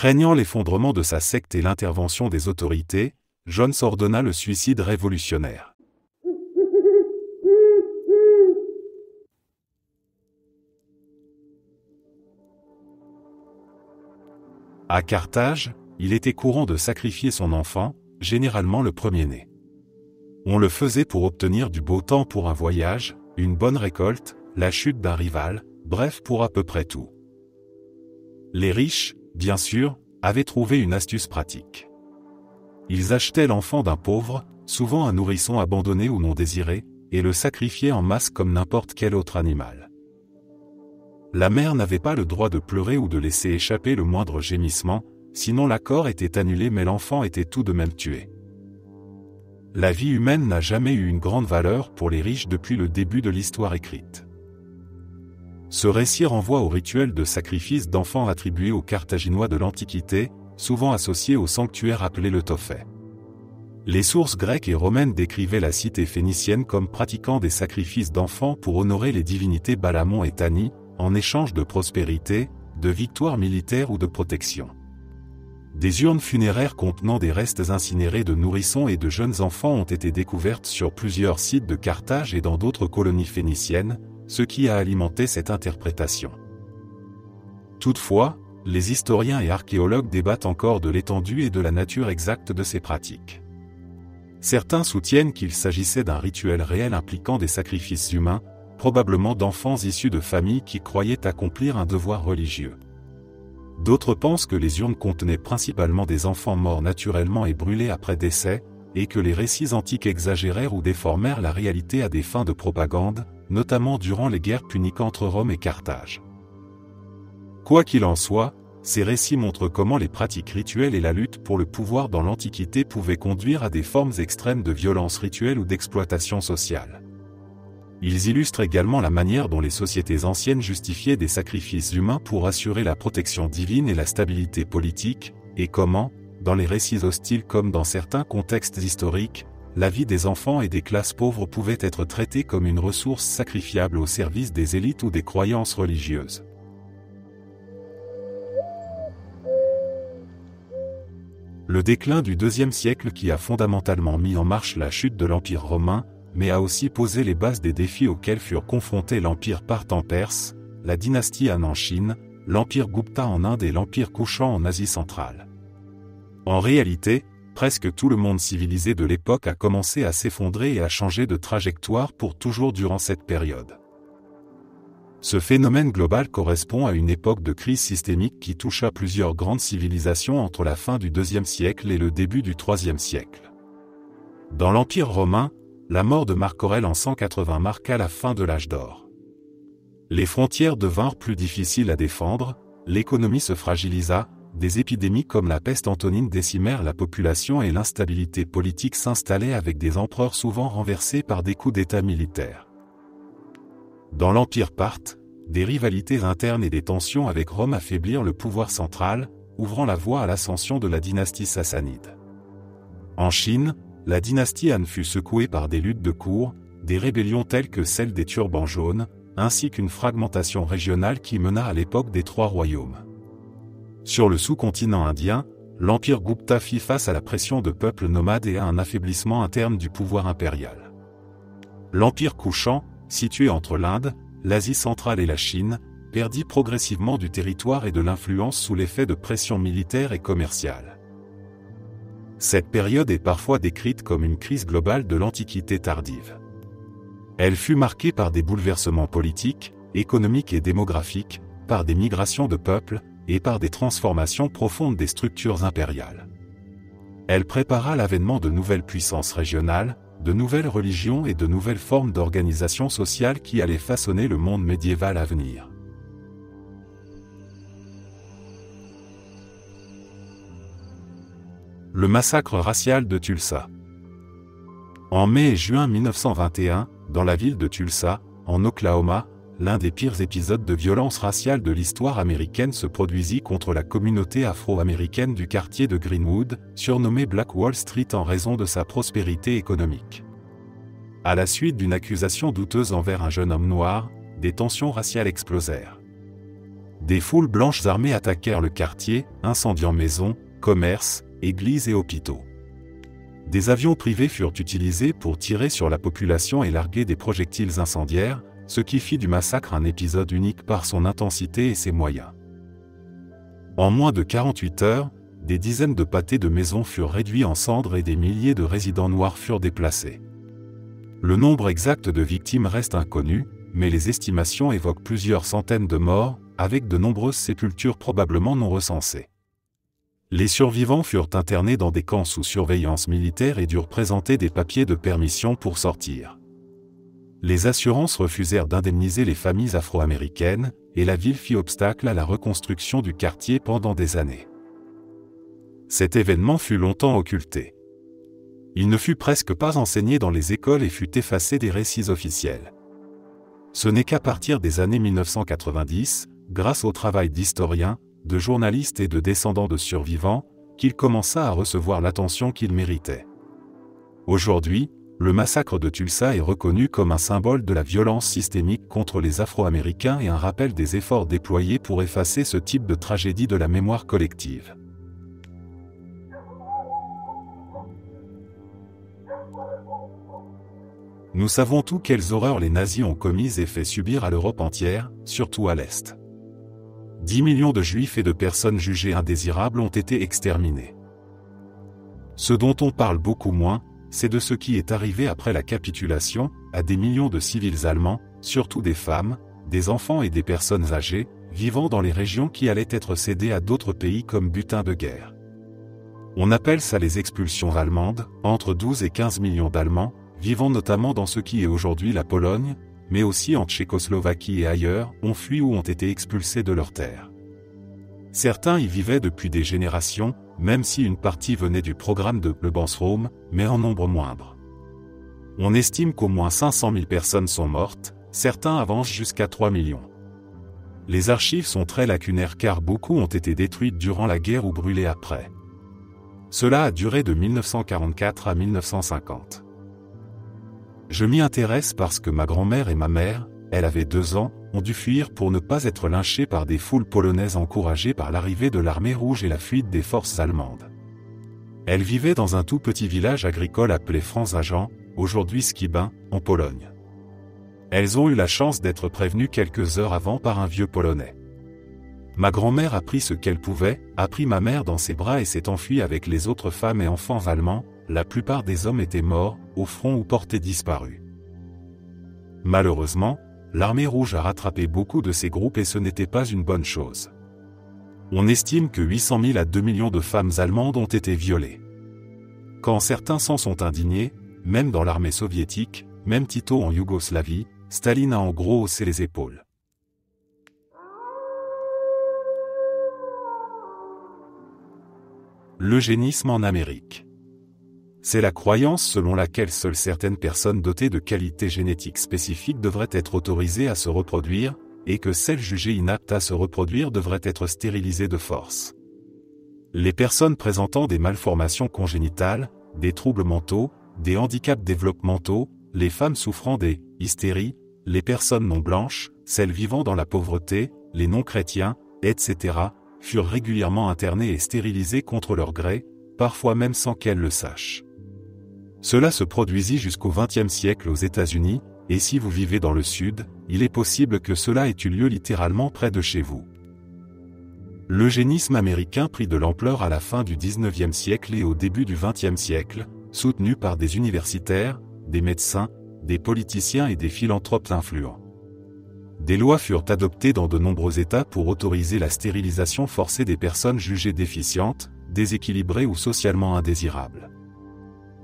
Craignant l'effondrement de sa secte et l'intervention des autorités, Jones ordonna le suicide révolutionnaire. À Carthage, il était courant de sacrifier son enfant, généralement le premier-né. On le faisait pour obtenir du beau temps pour un voyage, une bonne récolte, la chute d'un rival, bref pour à peu près tout. Les riches, bien sûr, avaient trouvé une astuce pratique. Ils achetaient l'enfant d'un pauvre, souvent un nourrisson abandonné ou non désiré, et le sacrifiaient en masse comme n'importe quel autre animal. La mère n'avait pas le droit de pleurer ou de laisser échapper le moindre gémissement, sinon l'accord était annulé mais l'enfant était tout de même tué. La vie humaine n'a jamais eu une grande valeur pour les riches depuis le début de l'histoire écrite. Ce récit renvoie au rituel de sacrifice d'enfants attribué aux Carthaginois de l'Antiquité, souvent associé au sanctuaire appelé le Tophée. Les sources grecques et romaines décrivaient la cité phénicienne comme pratiquant des sacrifices d'enfants pour honorer les divinités Balamon et Tani, en échange de prospérité, de victoires militaires ou de protection. Des urnes funéraires contenant des restes incinérés de nourrissons et de jeunes enfants ont été découvertes sur plusieurs sites de Carthage et dans d'autres colonies phéniciennes, ce qui a alimenté cette interprétation. Toutefois, les historiens et archéologues débattent encore de l'étendue et de la nature exacte de ces pratiques. Certains soutiennent qu'il s'agissait d'un rituel réel impliquant des sacrifices humains, probablement d'enfants issus de familles qui croyaient accomplir un devoir religieux. D'autres pensent que les urnes contenaient principalement des enfants morts naturellement et brûlés après décès, et que les récits antiques exagérèrent ou déformèrent la réalité à des fins de propagande, notamment durant les guerres puniques entre Rome et Carthage. Quoi qu'il en soit, ces récits montrent comment les pratiques rituelles et la lutte pour le pouvoir dans l'Antiquité pouvaient conduire à des formes extrêmes de violence rituelle ou d'exploitation sociale. Ils illustrent également la manière dont les sociétés anciennes justifiaient des sacrifices humains pour assurer la protection divine et la stabilité politique, et comment, dans les récits hostiles comme dans certains contextes historiques, la vie des enfants et des classes pauvres pouvait être traitée comme une ressource sacrifiable au service des élites ou des croyances religieuses. Le déclin du IIe siècle qui a fondamentalement mis en marche la chute de l'Empire romain, mais a aussi posé les bases des défis auxquels furent confrontés l'Empire parthe en Perse, la dynastie Han en Chine, l'Empire Gupta en Inde et l'Empire Kushan en Asie centrale. En réalité, presque tout le monde civilisé de l'époque a commencé à s'effondrer et à changer de trajectoire pour toujours durant cette période. Ce phénomène global correspond à une époque de crise systémique qui toucha plusieurs grandes civilisations entre la fin du IIe siècle et le début du IIIe siècle. Dans l'Empire romain, la mort de Marc Aurèle en 180 marqua la fin de l'âge d'or. Les frontières devinrent plus difficiles à défendre, l'économie se fragilisa, des épidémies comme la peste antonine décimèrent la population et l'instabilité politique s'installait avec des empereurs souvent renversés par des coups d'État militaires. Dans l'Empire parthe, des rivalités internes et des tensions avec Rome affaiblirent le pouvoir central, ouvrant la voie à l'ascension de la dynastie sassanide. En Chine, la dynastie Han fut secouée par des luttes de cour, des rébellions telles que celle des Turbans jaunes, ainsi qu'une fragmentation régionale qui mena à l'époque des Trois Royaumes. Sur le sous-continent indien, l'Empire Gupta fit face à la pression de peuples nomades et à un affaiblissement interne du pouvoir impérial. L'Empire Kushan, situé entre l'Inde, l'Asie centrale et la Chine, perdit progressivement du territoire et de l'influence sous l'effet de pressions militaires et commerciales. Cette période est parfois décrite comme une crise globale de l'Antiquité tardive. Elle fut marquée par des bouleversements politiques, économiques et démographiques, par des migrations de peuples, et par des transformations profondes des structures impériales. Elle prépara l'avènement de nouvelles puissances régionales, de nouvelles religions et de nouvelles formes d'organisation sociale qui allaient façonner le monde médiéval à venir. Le massacre racial de Tulsa. En mai et juin 1921, dans la ville de Tulsa, en Oklahoma, l'un des pires épisodes de violence raciale de l'histoire américaine se produisit contre la communauté afro-américaine du quartier de Greenwood, surnommée Black Wall Street en raison de sa prospérité économique. À la suite d'une accusation douteuse envers un jeune homme noir, des tensions raciales explosèrent. des foules blanches armées attaquèrent le quartier, incendiant maisons, commerces, églises et hôpitaux. Des avions privés furent utilisés pour tirer sur la population et larguer des projectiles incendiaires, ce qui fit du massacre un épisode unique par son intensité et ses moyens. En moins de 48 heures, des dizaines de pâtés de maisons furent réduits en cendres et des milliers de résidents noirs furent déplacés. Le nombre exact de victimes reste inconnu, mais les estimations évoquent plusieurs centaines de morts, avec de nombreuses sépultures probablement non recensées. Les survivants furent internés dans des camps sous surveillance militaire et durent présenter des papiers de permission pour sortir. Les assurances refusèrent d'indemniser les familles afro-américaines, et la ville fit obstacle à la reconstruction du quartier pendant des années. Cet événement fut longtemps occulté. Il ne fut presque pas enseigné dans les écoles et fut effacé des récits officiels. Ce n'est qu'à partir des années 1990, grâce au travail d'historiens, de journalistes et de descendants de survivants, qu'il commença à recevoir l'attention qu'il méritait. Aujourd'hui, le massacre de Tulsa est reconnu comme un symbole de la violence systémique contre les Afro-Américains et un rappel des efforts déployés pour effacer ce type de tragédie de la mémoire collective. Nous savons tous quelles horreurs les nazis ont commises et fait subir à l'Europe entière, surtout à l'Est. 10 millions de Juifs et de personnes jugées indésirables ont été exterminés. Ce dont on parle beaucoup moins, c'est de ce qui est arrivé après la capitulation, à des millions de civils allemands, surtout des femmes, des enfants et des personnes âgées, vivant dans les régions qui allaient être cédées à d'autres pays comme butin de guerre. On appelle ça les expulsions allemandes, entre 12 et 15 millions d'Allemands, vivant notamment dans ce qui est aujourd'hui la Pologne, mais aussi en Tchécoslovaquie et ailleurs, ont fui ou ont été expulsés de leurs terres. Certains y vivaient depuis des générations, même si une partie venait du programme de Lebensraum, mais en nombre moindre. On estime qu'au moins 500 000 personnes sont mortes, certains avancent jusqu'à 3 millions. Les archives sont très lacunaires car beaucoup ont été détruites durant la guerre ou brûlées après. Cela a duré de 1944 à 1950. Je m'y intéresse parce que ma grand-mère et ma mère, elle avait 2 ans, ont dû fuir pour ne pas être lynchées par des foules polonaises encouragées par l'arrivée de l'armée rouge et la fuite des forces allemandes. Elles vivaient dans un tout petit village agricole appelé Franz-Agent, aujourd'hui Skibin, en Pologne. Elles ont eu la chance d'être prévenues quelques heures avant par un vieux Polonais. Ma grand-mère a pris ce qu'elle pouvait, a pris ma mère dans ses bras et s'est enfuie avec les autres femmes et enfants allemands. La plupart des hommes étaient morts, au front ou portés disparus. Malheureusement, l'armée rouge a rattrapé beaucoup de ces groupes et ce n'était pas une bonne chose. On estime que 800 000 à 2 millions de femmes allemandes ont été violées. Quand certains s'en sont indignés, même dans l'armée soviétique, même Tito en Yougoslavie, Staline a en gros haussé les épaules. L'eugénisme en Amérique. C'est la croyance selon laquelle seules certaines personnes dotées de qualités génétiques spécifiques devraient être autorisées à se reproduire, et que celles jugées inaptes à se reproduire devraient être stérilisées de force. Les personnes présentant des malformations congénitales, des troubles mentaux, des handicaps développementaux, les femmes souffrant des hystéries, les personnes non blanches, celles vivant dans la pauvreté, les non-chrétiens, etc., furent régulièrement internées et stérilisées contre leur gré, parfois même sans qu'elles le sachent. Cela se produisit jusqu'au XXe siècle aux États-Unis, et si vous vivez dans le Sud, il est possible que cela ait eu lieu littéralement près de chez vous. L'eugénisme américain prit de l'ampleur à la fin du XIXe siècle et au début du XXe siècle, soutenu par des universitaires, des médecins, des politiciens et des philanthropes influents. Des lois furent adoptées dans de nombreux États pour autoriser la stérilisation forcée des personnes jugées déficientes, déséquilibrées ou socialement indésirables.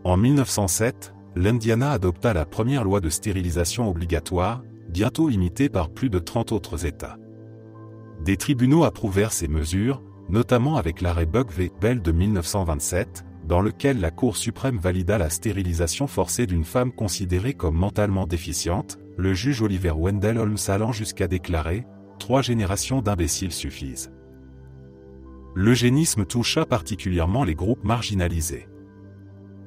En 1907, l'Indiana adopta la première loi de stérilisation obligatoire, bientôt imitée par plus de 30 autres États. Des tribunaux approuvèrent ces mesures, notamment avec l'arrêt Buck v. Bell de 1927, dans lequel la Cour suprême valida la stérilisation forcée d'une femme considérée comme mentalement déficiente, le juge Oliver Wendell Holmes allant jusqu'à déclarer « 3 générations d'imbéciles suffisent ». L'eugénisme toucha particulièrement les groupes marginalisés.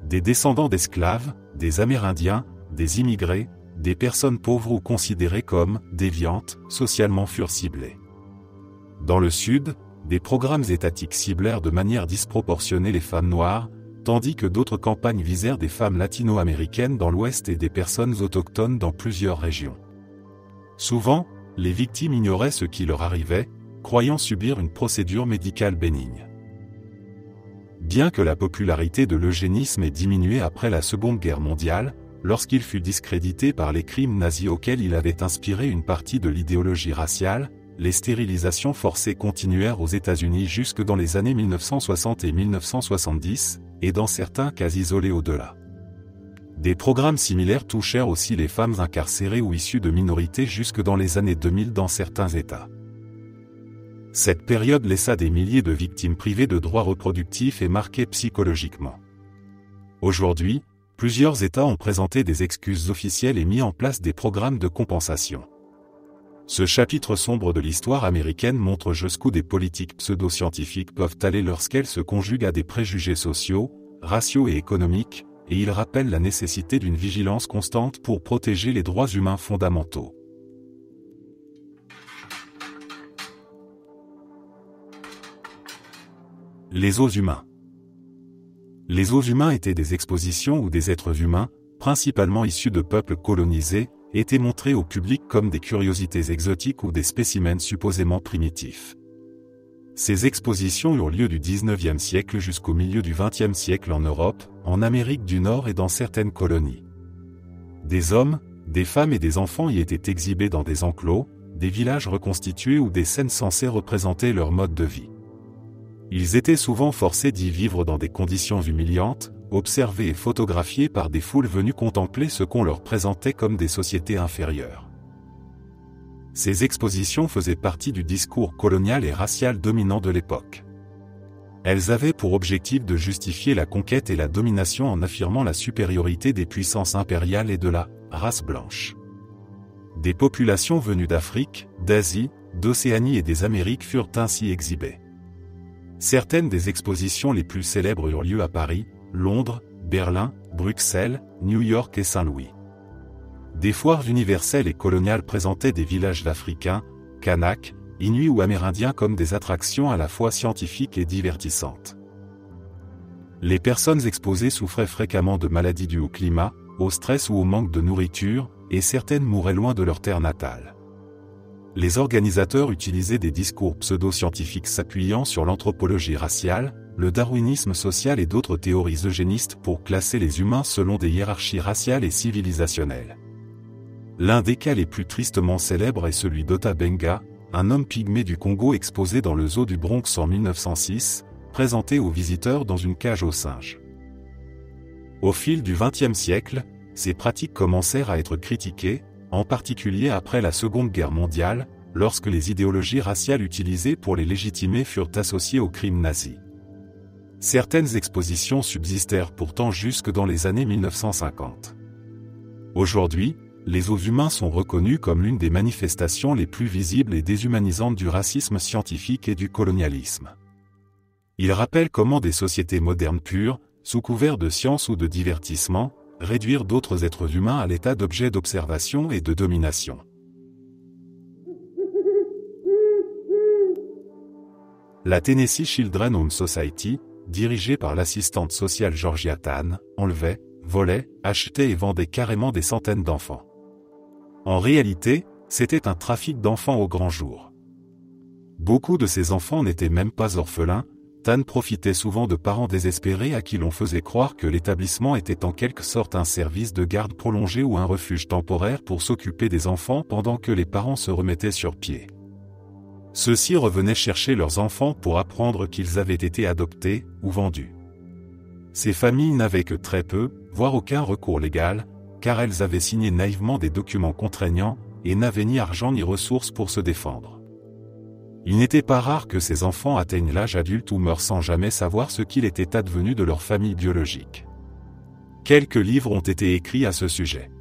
Des descendants d'esclaves, des Amérindiens, des immigrés, des personnes pauvres ou considérées comme déviantes, socialement furent ciblées. Dans le Sud, des programmes étatiques ciblèrent de manière disproportionnée les femmes noires, tandis que d'autres campagnes visèrent des femmes latino-américaines dans l'Ouest et des personnes autochtones dans plusieurs régions. Souvent, les victimes ignoraient ce qui leur arrivait, croyant subir une procédure médicale bénigne. Bien que la popularité de l'eugénisme ait diminué après la Seconde Guerre mondiale, lorsqu'il fut discrédité par les crimes nazis auxquels il avait inspiré une partie de l'idéologie raciale, les stérilisations forcées continuèrent aux États-Unis jusque dans les années 1960 et 1970, et dans certains cas isolés au-delà. Des programmes similaires touchèrent aussi les femmes incarcérées ou issues de minorités jusque dans les années 2000 dans certains États. Cette période laissa des milliers de victimes privées de droits reproductifs et marquées psychologiquement. Aujourd'hui, plusieurs États ont présenté des excuses officielles et mis en place des programmes de compensation. Ce chapitre sombre de l'histoire américaine montre jusqu'où des politiques pseudo-scientifiques peuvent aller lorsqu'elles se conjuguent à des préjugés sociaux, raciaux et économiques, et il rappelle la nécessité d'une vigilance constante pour protéger les droits humains fondamentaux. Les os humains. Les os humains étaient des expositions où des êtres humains, principalement issus de peuples colonisés, étaient montrés au public comme des curiosités exotiques ou des spécimens supposément primitifs. Ces expositions eurent lieu du XIXe siècle jusqu'au milieu du XXe siècle en Europe, en Amérique du Nord et dans certaines colonies. Des hommes, des femmes et des enfants y étaient exhibés dans des enclos, des villages reconstitués ou des scènes censées représenter leur mode de vie. Ils étaient souvent forcés d'y vivre dans des conditions humiliantes, observés et photographiés par des foules venues contempler ce qu'on leur présentait comme des sociétés inférieures. Ces expositions faisaient partie du discours colonial et racial dominant de l'époque. Elles avaient pour objectif de justifier la conquête et la domination en affirmant la supériorité des puissances impériales et de la race blanche. Des populations venues d'Afrique, d'Asie, d'Océanie et des Amériques furent ainsi exhibées. Certaines des expositions les plus célèbres eurent lieu à Paris, Londres, Berlin, Bruxelles, New York et Saint-Louis. Des foires universelles et coloniales présentaient des villages d'Africains, Kanaks, Inuits ou Amérindiens comme des attractions à la fois scientifiques et divertissantes. Les personnes exposées souffraient fréquemment de maladies dues au climat, au stress ou au manque de nourriture, et certaines mouraient loin de leur terre natale. Les organisateurs utilisaient des discours pseudo-scientifiques s'appuyant sur l'anthropologie raciale, le darwinisme social et d'autres théories eugénistes pour classer les humains selon des hiérarchies raciales et civilisationnelles. L'un des cas les plus tristement célèbres est celui d'Ota Benga, un homme pygmée du Congo exposé dans le zoo du Bronx en 1906, présenté aux visiteurs dans une cage aux singes. Au fil du XXe siècle, ces pratiques commencèrent à être critiquées, en particulier après la Seconde Guerre mondiale, lorsque les idéologies raciales utilisées pour les légitimer furent associées aux crimes nazis. Certaines expositions subsistèrent pourtant jusque dans les années 1950. Aujourd'hui, les os humains sont reconnus comme l'une des manifestations les plus visibles et déshumanisantes du racisme scientifique et du colonialisme. Ils rappellent comment des sociétés modernes pures, sous couvert de science ou de divertissement, réduire d'autres êtres humains à l'état d'objets d'observation et de domination. La Tennessee Children Home Society, dirigée par l'assistante sociale Georgia Tann, enlevait, volait, achetait et vendait carrément des centaines d'enfants. En réalité, c'était un trafic d'enfants au grand jour. Beaucoup de ces enfants n'étaient même pas orphelins. Tann profitait souvent de parents désespérés à qui l'on faisait croire que l'établissement était en quelque sorte un service de garde prolongé ou un refuge temporaire pour s'occuper des enfants pendant que les parents se remettaient sur pied. Ceux-ci revenaient chercher leurs enfants pour apprendre qu'ils avaient été adoptés ou vendus. Ces familles n'avaient que très peu, voire aucun recours légal, car elles avaient signé naïvement des documents contraignants et n'avaient ni argent ni ressources pour se défendre. Il n'était pas rare que ces enfants atteignent l'âge adulte ou meurent sans jamais savoir ce qu'il était advenu de leur famille biologique. Quelques livres ont été écrits à ce sujet.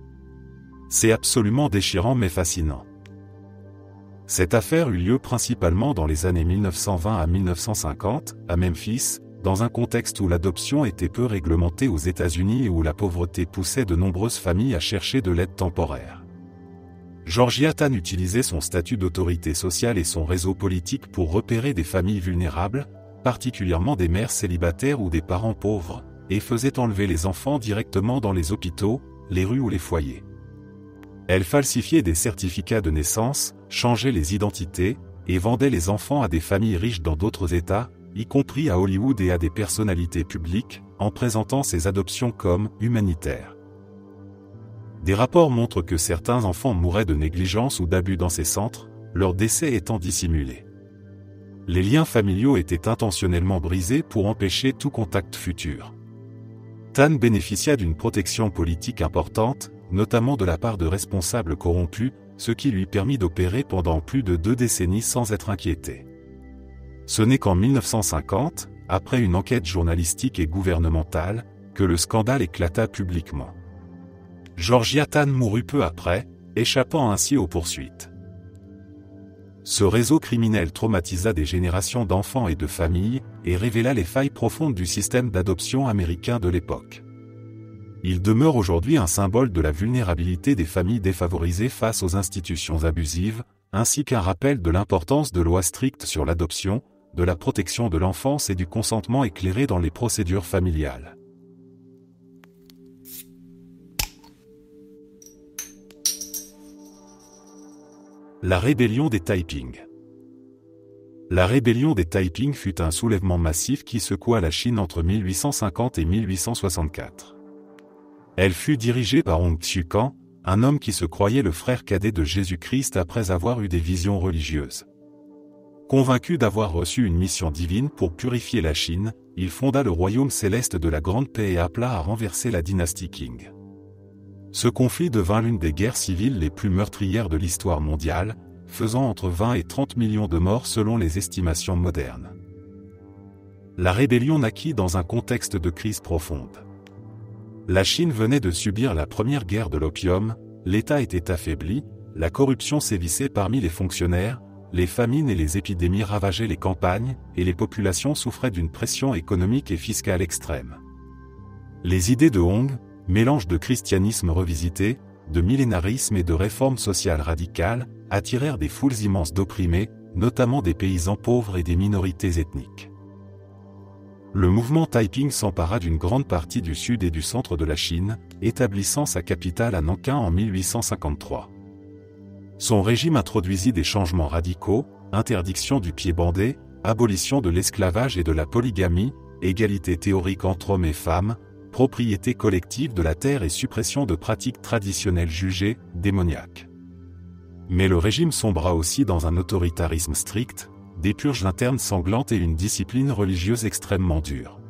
C'est absolument déchirant mais fascinant. Cette affaire eut lieu principalement dans les années 1920 à 1950, à Memphis, dans un contexte où l'adoption était peu réglementée aux États-Unis et où la pauvreté poussait de nombreuses familles à chercher de l'aide temporaire. Georgia Tann utilisait son statut d'autorité sociale et son réseau politique pour repérer des familles vulnérables, particulièrement des mères célibataires ou des parents pauvres, et faisait enlever les enfants directement dans les hôpitaux, les rues ou les foyers. Elle falsifiait des certificats de naissance, changeait les identités, et vendait les enfants à des familles riches dans d'autres États, y compris à Hollywood et à des personnalités publiques, en présentant ces adoptions comme humanitaires. Des rapports montrent que certains enfants mouraient de négligence ou d'abus dans ces centres, leur décès étant dissimulé. Les liens familiaux étaient intentionnellement brisés pour empêcher tout contact futur. Tann bénéficia d'une protection politique importante, notamment de la part de responsables corrompus, ce qui lui permit d'opérer pendant plus de 2 décennies sans être inquiété. Ce n'est qu'en 1950, après une enquête journalistique et gouvernementale, que le scandale éclata publiquement. Georgia Tann mourut peu après, échappant ainsi aux poursuites. Ce réseau criminel traumatisa des générations d'enfants et de familles, et révéla les failles profondes du système d'adoption américain de l'époque. Il demeure aujourd'hui un symbole de la vulnérabilité des familles défavorisées face aux institutions abusives, ainsi qu'un rappel de l'importance de lois strictes sur l'adoption, de la protection de l'enfance et du consentement éclairé dans les procédures familiales. La rébellion des Taiping. La rébellion des Taiping fut un soulèvement massif qui secoua la Chine entre 1850 et 1864. Elle fut dirigée par Hong Xiuquan, un homme qui se croyait le frère cadet de Jésus-Christ après avoir eu des visions religieuses. Convaincu d'avoir reçu une mission divine pour purifier la Chine, il fonda le royaume céleste de la Grande Paix et appela à renverser la dynastie Qing. Ce conflit devint l'une des guerres civiles les plus meurtrières de l'histoire mondiale, faisant entre 20 et 30 millions de morts selon les estimations modernes. La rébellion naquit dans un contexte de crise profonde. La Chine venait de subir la première guerre de l'opium, l'État était affaibli, la corruption sévissait parmi les fonctionnaires, les famines et les épidémies ravageaient les campagnes, et les populations souffraient d'une pression économique et fiscale extrême. Les idées de Hong, mélange de christianisme revisité, de millénarisme et de réformes sociales radicales, attirèrent des foules immenses d'opprimés, notamment des paysans pauvres et des minorités ethniques. Le mouvement Taiping s'empara d'une grande partie du sud et du centre de la Chine, établissant sa capitale à Nankin en 1853. Son régime introduisit des changements radicaux, interdiction du pied bandé, abolition de l'esclavage et de la polygamie, égalité théorique entre hommes et femmes, propriété collective de la terre et suppression de pratiques traditionnelles jugées démoniaques. Mais le régime sombra aussi dans un autoritarisme strict, des purges internes sanglantes et une discipline religieuse extrêmement dure.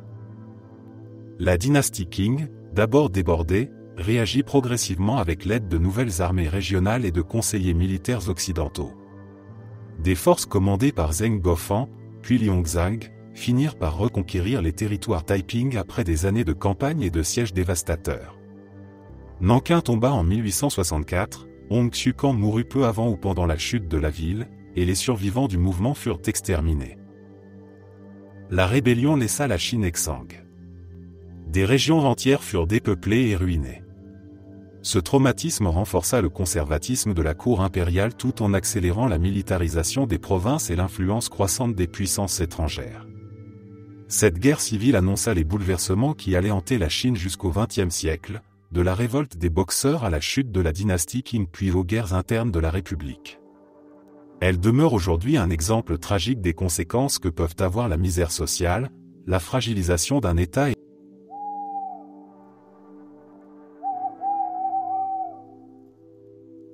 La dynastie Qing, d'abord débordée, réagit progressivement avec l'aide de nouvelles armées régionales et de conseillers militaires occidentaux. Des forces commandées par Zheng Guofan, puis Liongzhang, finirent par reconquérir les territoires Taiping après des années de campagne et de sièges dévastateurs. Nankin tomba en 1864, Hong Xiuquan mourut peu avant ou pendant la chute de la ville, et les survivants du mouvement furent exterminés. La rébellion laissa la Chine exsangue. Des régions entières furent dépeuplées et ruinées. Ce traumatisme renforça le conservatisme de la cour impériale tout en accélérant la militarisation des provinces et l'influence croissante des puissances étrangères. Cette guerre civile annonça les bouleversements qui allaient hanter la Chine jusqu'au XXe siècle, de la révolte des Boxers à la chute de la dynastie Qing puis aux guerres internes de la République. Elle demeure aujourd'hui un exemple tragique des conséquences que peuvent avoir la misère sociale, la fragilisation d'un État et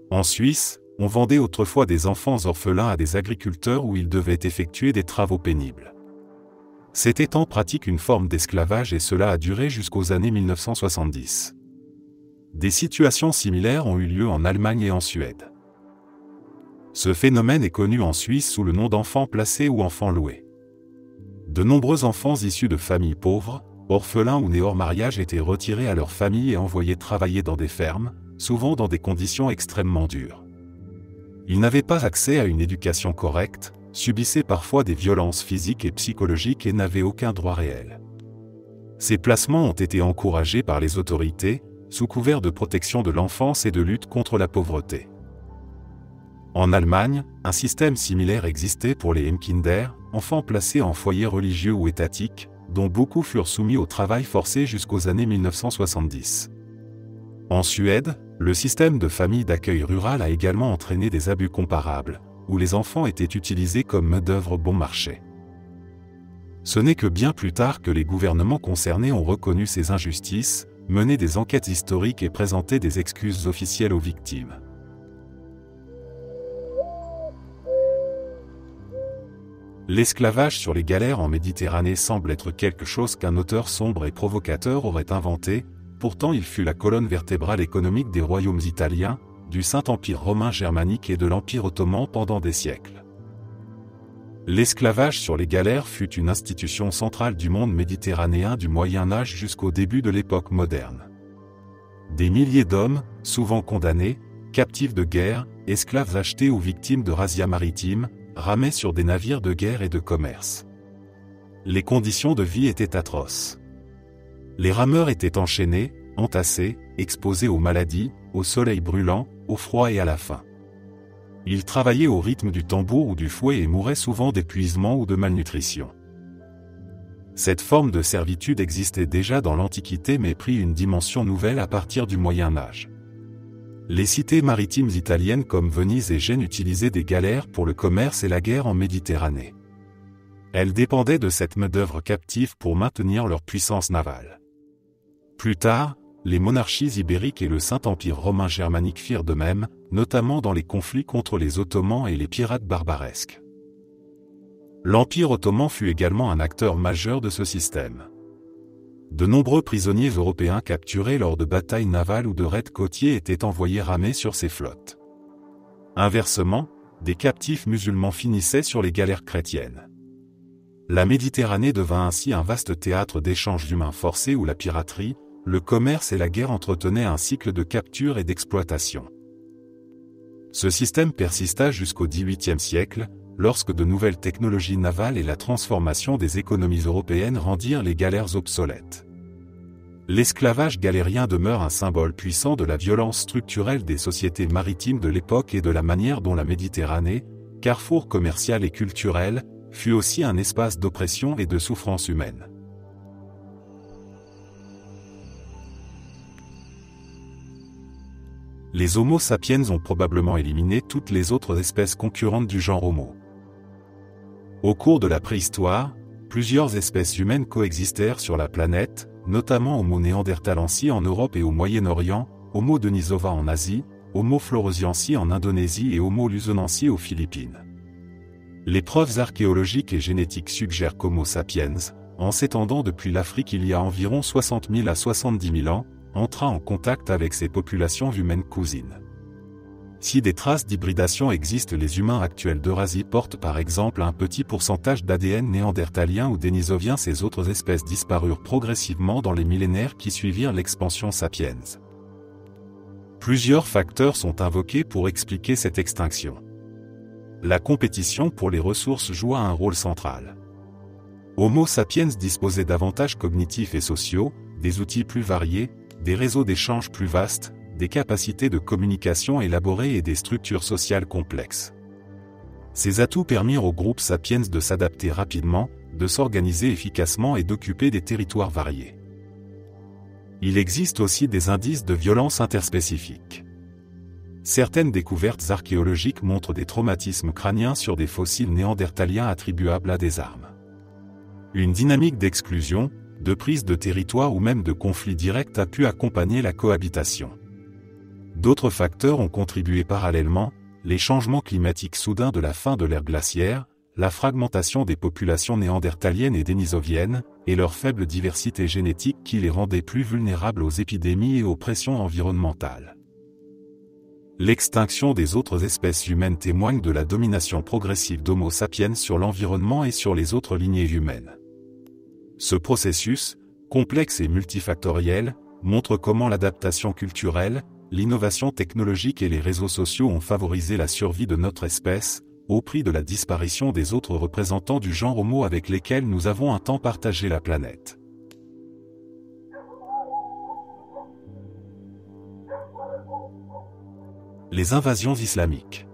En Suisse, on vendait autrefois des enfants orphelins à des agriculteurs où ils devaient effectuer des travaux pénibles. C'était en pratique une forme d'esclavage et cela a duré jusqu'aux années 1970. Des situations similaires ont eu lieu en Allemagne et en Suède. Ce phénomène est connu en Suisse sous le nom d'enfants placés ou enfants loués. De nombreux enfants issus de familles pauvres, orphelins ou nés hors mariage étaient retirés à leur famille et envoyés travailler dans des fermes, souvent dans des conditions extrêmement dures. Ils n'avaient pas accès à une éducation correcte, subissaient parfois des violences physiques et psychologiques et n'avaient aucun droit réel. Ces placements ont été encouragés par les autorités, sous couvert de protection de l'enfance et de lutte contre la pauvreté. En Allemagne, un système similaire existait pour les Heimkinder, enfants placés en foyer religieux ou étatique, dont beaucoup furent soumis au travail forcé jusqu'aux années 1970. En Suède, le système de famille d'accueil rural a également entraîné des abus comparables, où les enfants étaient utilisés comme main-d'œuvre bon marché. Ce n'est que bien plus tard que les gouvernements concernés ont reconnu ces injustices, mené des enquêtes historiques et présenté des excuses officielles aux victimes. L'esclavage sur les galères en Méditerranée semble être quelque chose qu'un auteur sombre et provocateur aurait inventé, pourtant il fut la colonne vertébrale économique des royaumes italiens, du Saint-Empire romain germanique et de l'Empire ottoman pendant des siècles. L'esclavage sur les galères fut une institution centrale du monde méditerranéen du Moyen Âge jusqu'au début de l'époque moderne. Des milliers d'hommes, souvent condamnés, captifs de guerre, esclaves achetés ou victimes de razzias maritimes, ramaient sur des navires de guerre et de commerce. Les conditions de vie étaient atroces. Les rameurs étaient enchaînés, entassés, exposés aux maladies, au soleil brûlant, au froid et à la faim. Ils travaillaient au rythme du tambour ou du fouet et mouraient souvent d'épuisement ou de malnutrition. Cette forme de servitude existait déjà dans l'Antiquité mais prit une dimension nouvelle à partir du Moyen Âge. Les cités maritimes italiennes comme Venise et Gênes utilisaient des galères pour le commerce et la guerre en Méditerranée. Elles dépendaient de cette main-d'œuvre captive pour maintenir leur puissance navale. Plus tard, les monarchies ibériques et le Saint-Empire romain germanique firent de même, notamment dans les conflits contre les Ottomans et les pirates barbaresques. L'Empire ottoman fut également un acteur majeur de ce système. De nombreux prisonniers européens capturés lors de batailles navales ou de raids côtiers étaient envoyés ramer sur ces flottes. Inversement, des captifs musulmans finissaient sur les galères chrétiennes. La Méditerranée devint ainsi un vaste théâtre d'échanges humains forcés où la piraterie, le commerce et la guerre entretenaient un cycle de capture et d'exploitation. Ce système persista jusqu'au XVIIIe siècle, lorsque de nouvelles technologies navales et la transformation des économies européennes rendirent les galères obsolètes. L'esclavage galérien demeure un symbole puissant de la violence structurelle des sociétés maritimes de l'époque et de la manière dont la Méditerranée, carrefour commercial et culturel, fut aussi un espace d'oppression et de souffrance humaine. Les Homo sapiens ont probablement éliminé toutes les autres espèces concurrentes du genre Homo. Au cours de la préhistoire, plusieurs espèces humaines coexistèrent sur la planète, notamment Homo néanderthalensis en Europe et au Moyen-Orient, Homo denisova en Asie, Homo floresiensis en Indonésie et Homo luzonensis aux Philippines. Les preuves archéologiques et génétiques suggèrent qu'Homo sapiens, en s'étendant depuis l'Afrique il y a environ 60 000 à 70 000 ans, entra en contact avec ces populations humaines cousines. Si des traces d'hybridation existent, les humains actuels d'Eurasie portent par exemple un petit pourcentage d'ADN néandertalien ou dénisovien. Ces autres espèces disparurent progressivement dans les millénaires qui suivirent l'expansion sapiens. Plusieurs facteurs sont invoqués pour expliquer cette extinction. La compétition pour les ressources joua un rôle central. Homo sapiens disposait d'avantages cognitifs et sociaux, des outils plus variés, des réseaux d'échange plus vastes, des capacités de communication élaborées et des structures sociales complexes. Ces atouts permirent au groupe sapiens de s'adapter rapidement, de s'organiser efficacement et d'occuper des territoires variés. Il existe aussi des indices de violence interspécifique. Certaines découvertes archéologiques montrent des traumatismes crâniens sur des fossiles néandertaliens attribuables à des armes. Une dynamique d'exclusion, de prise de territoire ou même de conflit direct a pu accompagner la cohabitation. D'autres facteurs ont contribué parallèlement, les changements climatiques soudains de la fin de l'ère glaciaire, la fragmentation des populations néandertaliennes et dénisoviennes, et leur faible diversité génétique qui les rendait plus vulnérables aux épidémies et aux pressions environnementales. L'extinction des autres espèces humaines témoigne de la domination progressive d'Homo sapiens sur l'environnement et sur les autres lignées humaines. Ce processus, complexe et multifactoriel, montre comment l'adaptation culturelle, l'innovation technologique et les réseaux sociaux ont favorisé la survie de notre espèce, au prix de la disparition des autres représentants du genre Homo avec lesquels nous avons un temps partagé la planète. Les invasions islamiques.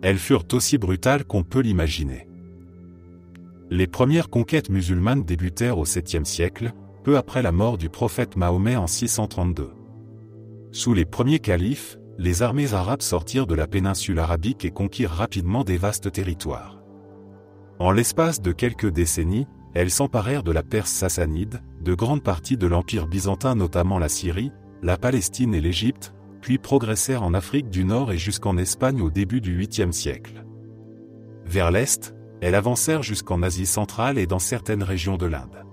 Elles furent aussi brutales qu'on peut l'imaginer. Les premières conquêtes musulmanes débutèrent au 7e siècle, peu après la mort du prophète Mahomet en 632. Sous les premiers califes, les armées arabes sortirent de la péninsule arabique et conquirent rapidement des vastes territoires. En l'espace de quelques décennies, elles s'emparèrent de la Perse sassanide, de grandes parties de l'Empire byzantin notamment la Syrie, la Palestine et l'Égypte, puis progressèrent en Afrique du Nord et jusqu'en Espagne au début du 8e siècle. Vers l'Est, elles avancèrent jusqu'en Asie centrale et dans certaines régions de l'Inde.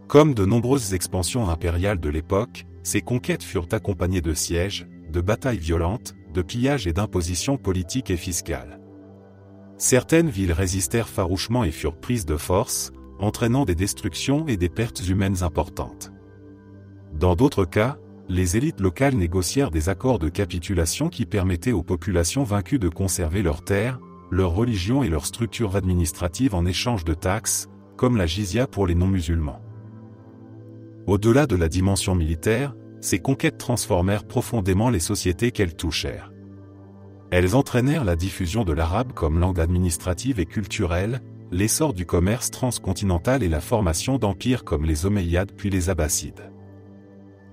Comme de nombreuses expansions impériales de l'époque, ces conquêtes furent accompagnées de sièges, de batailles violentes, de pillages et d'impositions politiques et fiscales. Certaines villes résistèrent farouchement et furent prises de force, entraînant des destructions et des pertes humaines importantes. Dans d'autres cas, les élites locales négocièrent des accords de capitulation qui permettaient aux populations vaincues de conserver leurs terres, leur religion et leurs structures administratives en échange de taxes, comme la jizya pour les non-musulmans. Au-delà de la dimension militaire, ces conquêtes transformèrent profondément les sociétés qu'elles touchèrent. Elles entraînèrent la diffusion de l'arabe comme langue administrative et culturelle, l'essor du commerce transcontinental et la formation d'empires comme les Omeyyades puis les Abbassides.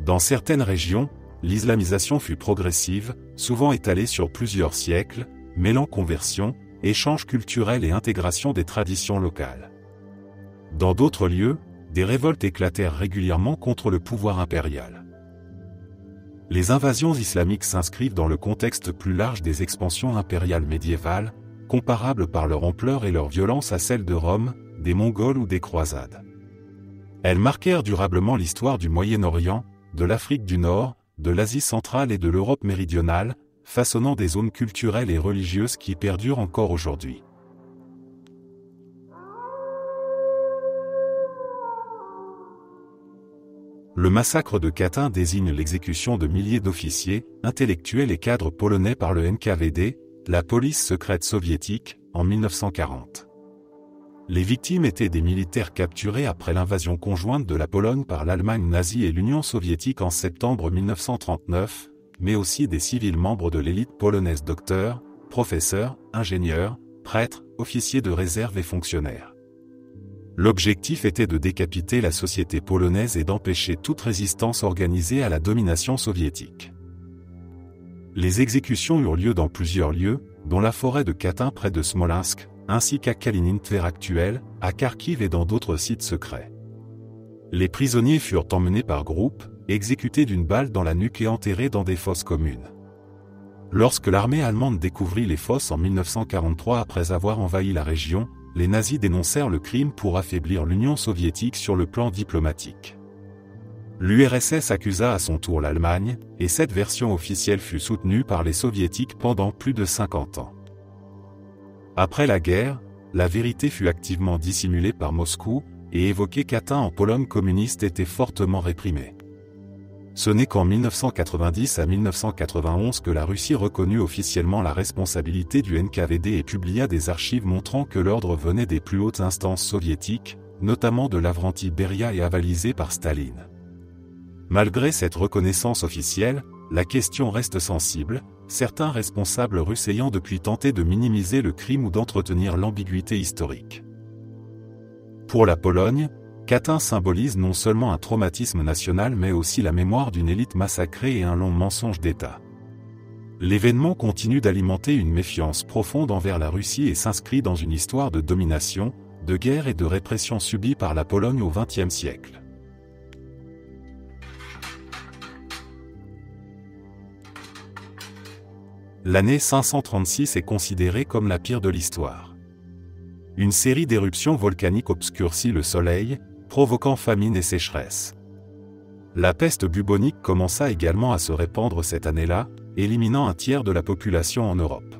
Dans certaines régions, l'islamisation fut progressive, souvent étalée sur plusieurs siècles, mêlant conversion, échange culturel et intégration des traditions locales. Dans d'autres lieux, des révoltes éclatèrent régulièrement contre le pouvoir impérial. Les invasions islamiques s'inscrivent dans le contexte plus large des expansions impériales médiévales, comparables par leur ampleur et leur violence à celles de Rome, des Mongols ou des croisades. Elles marquèrent durablement l'histoire du Moyen-Orient, de l'Afrique du Nord, de l'Asie centrale et de l'Europe méridionale, façonnant des zones culturelles et religieuses qui perdurent encore aujourd'hui. Le massacre de Katyn désigne l'exécution de milliers d'officiers, intellectuels et cadres polonais par le NKVD, la police secrète soviétique, en 1940. Les victimes étaient des militaires capturés après l'invasion conjointe de la Pologne par l'Allemagne nazie et l'Union soviétique en septembre 1939, mais aussi des civils membres de l'élite polonaise docteurs, professeurs, ingénieurs, prêtres, officiers de réserve et fonctionnaires. L'objectif était de décapiter la société polonaise et d'empêcher toute résistance organisée à la domination soviétique. Les exécutions eurent lieu dans plusieurs lieux, dont la forêt de Katyn près de Smolensk, ainsi qu'à Kaliningrad actuel, à Kharkiv et dans d'autres sites secrets. Les prisonniers furent emmenés par groupes, exécutés d'une balle dans la nuque et enterrés dans des fosses communes. Lorsque l'armée allemande découvrit les fosses en 1943 après avoir envahi la région, les nazis dénoncèrent le crime pour affaiblir l'Union soviétique sur le plan diplomatique. L'URSS accusa à son tour l'Allemagne, et cette version officielle fut soutenue par les soviétiques pendant plus de 50 ans. Après la guerre, la vérité fut activement dissimulée par Moscou, et évoquer Katyn en Pologne communiste était fortement réprimé. Ce n'est qu'en 1990 à 1991 que la Russie reconnut officiellement la responsabilité du NKVD et publia des archives montrant que l'ordre venait des plus hautes instances soviétiques, notamment de Lavrenti Beria et avalisé par Staline. Malgré cette reconnaissance officielle, la question reste sensible, certains responsables russes ayant depuis tenté de minimiser le crime ou d'entretenir l'ambiguïté historique. Pour la Pologne, Katyn symbolise non seulement un traumatisme national mais aussi la mémoire d'une élite massacrée et un long mensonge d'État. L'événement continue d'alimenter une méfiance profonde envers la Russie et s'inscrit dans une histoire de domination, de guerre et de répression subie par la Pologne au XXe siècle. L'année 536 est considérée comme la pire de l'histoire. Une série d'éruptions volcaniques obscurcit le soleil, provoquant famine et sécheresse. La peste bubonique commença également à se répandre cette année-là, éliminant un tiers de la population en Europe.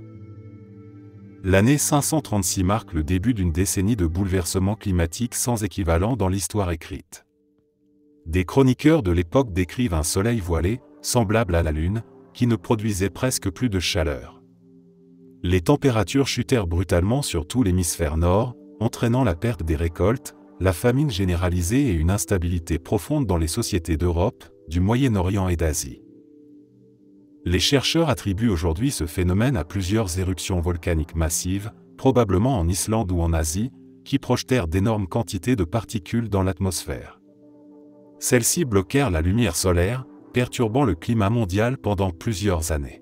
L'année 536 marque le début d'une décennie de bouleversements climatiques sans équivalent dans l'histoire écrite. Des chroniqueurs de l'époque décrivent un soleil voilé, semblable à la Lune, qui ne produisait presque plus de chaleur. Les températures chutèrent brutalement sur tout l'hémisphère nord, entraînant la perte des récoltes, la famine généralisée et une instabilité profonde dans les sociétés d'Europe, du Moyen-Orient et d'Asie. Les chercheurs attribuent aujourd'hui ce phénomène à plusieurs éruptions volcaniques massives, probablement en Islande ou en Asie, qui projetèrent d'énormes quantités de particules dans l'atmosphère. Celles-ci bloquèrent la lumière solaire, perturbant le climat mondial pendant plusieurs années.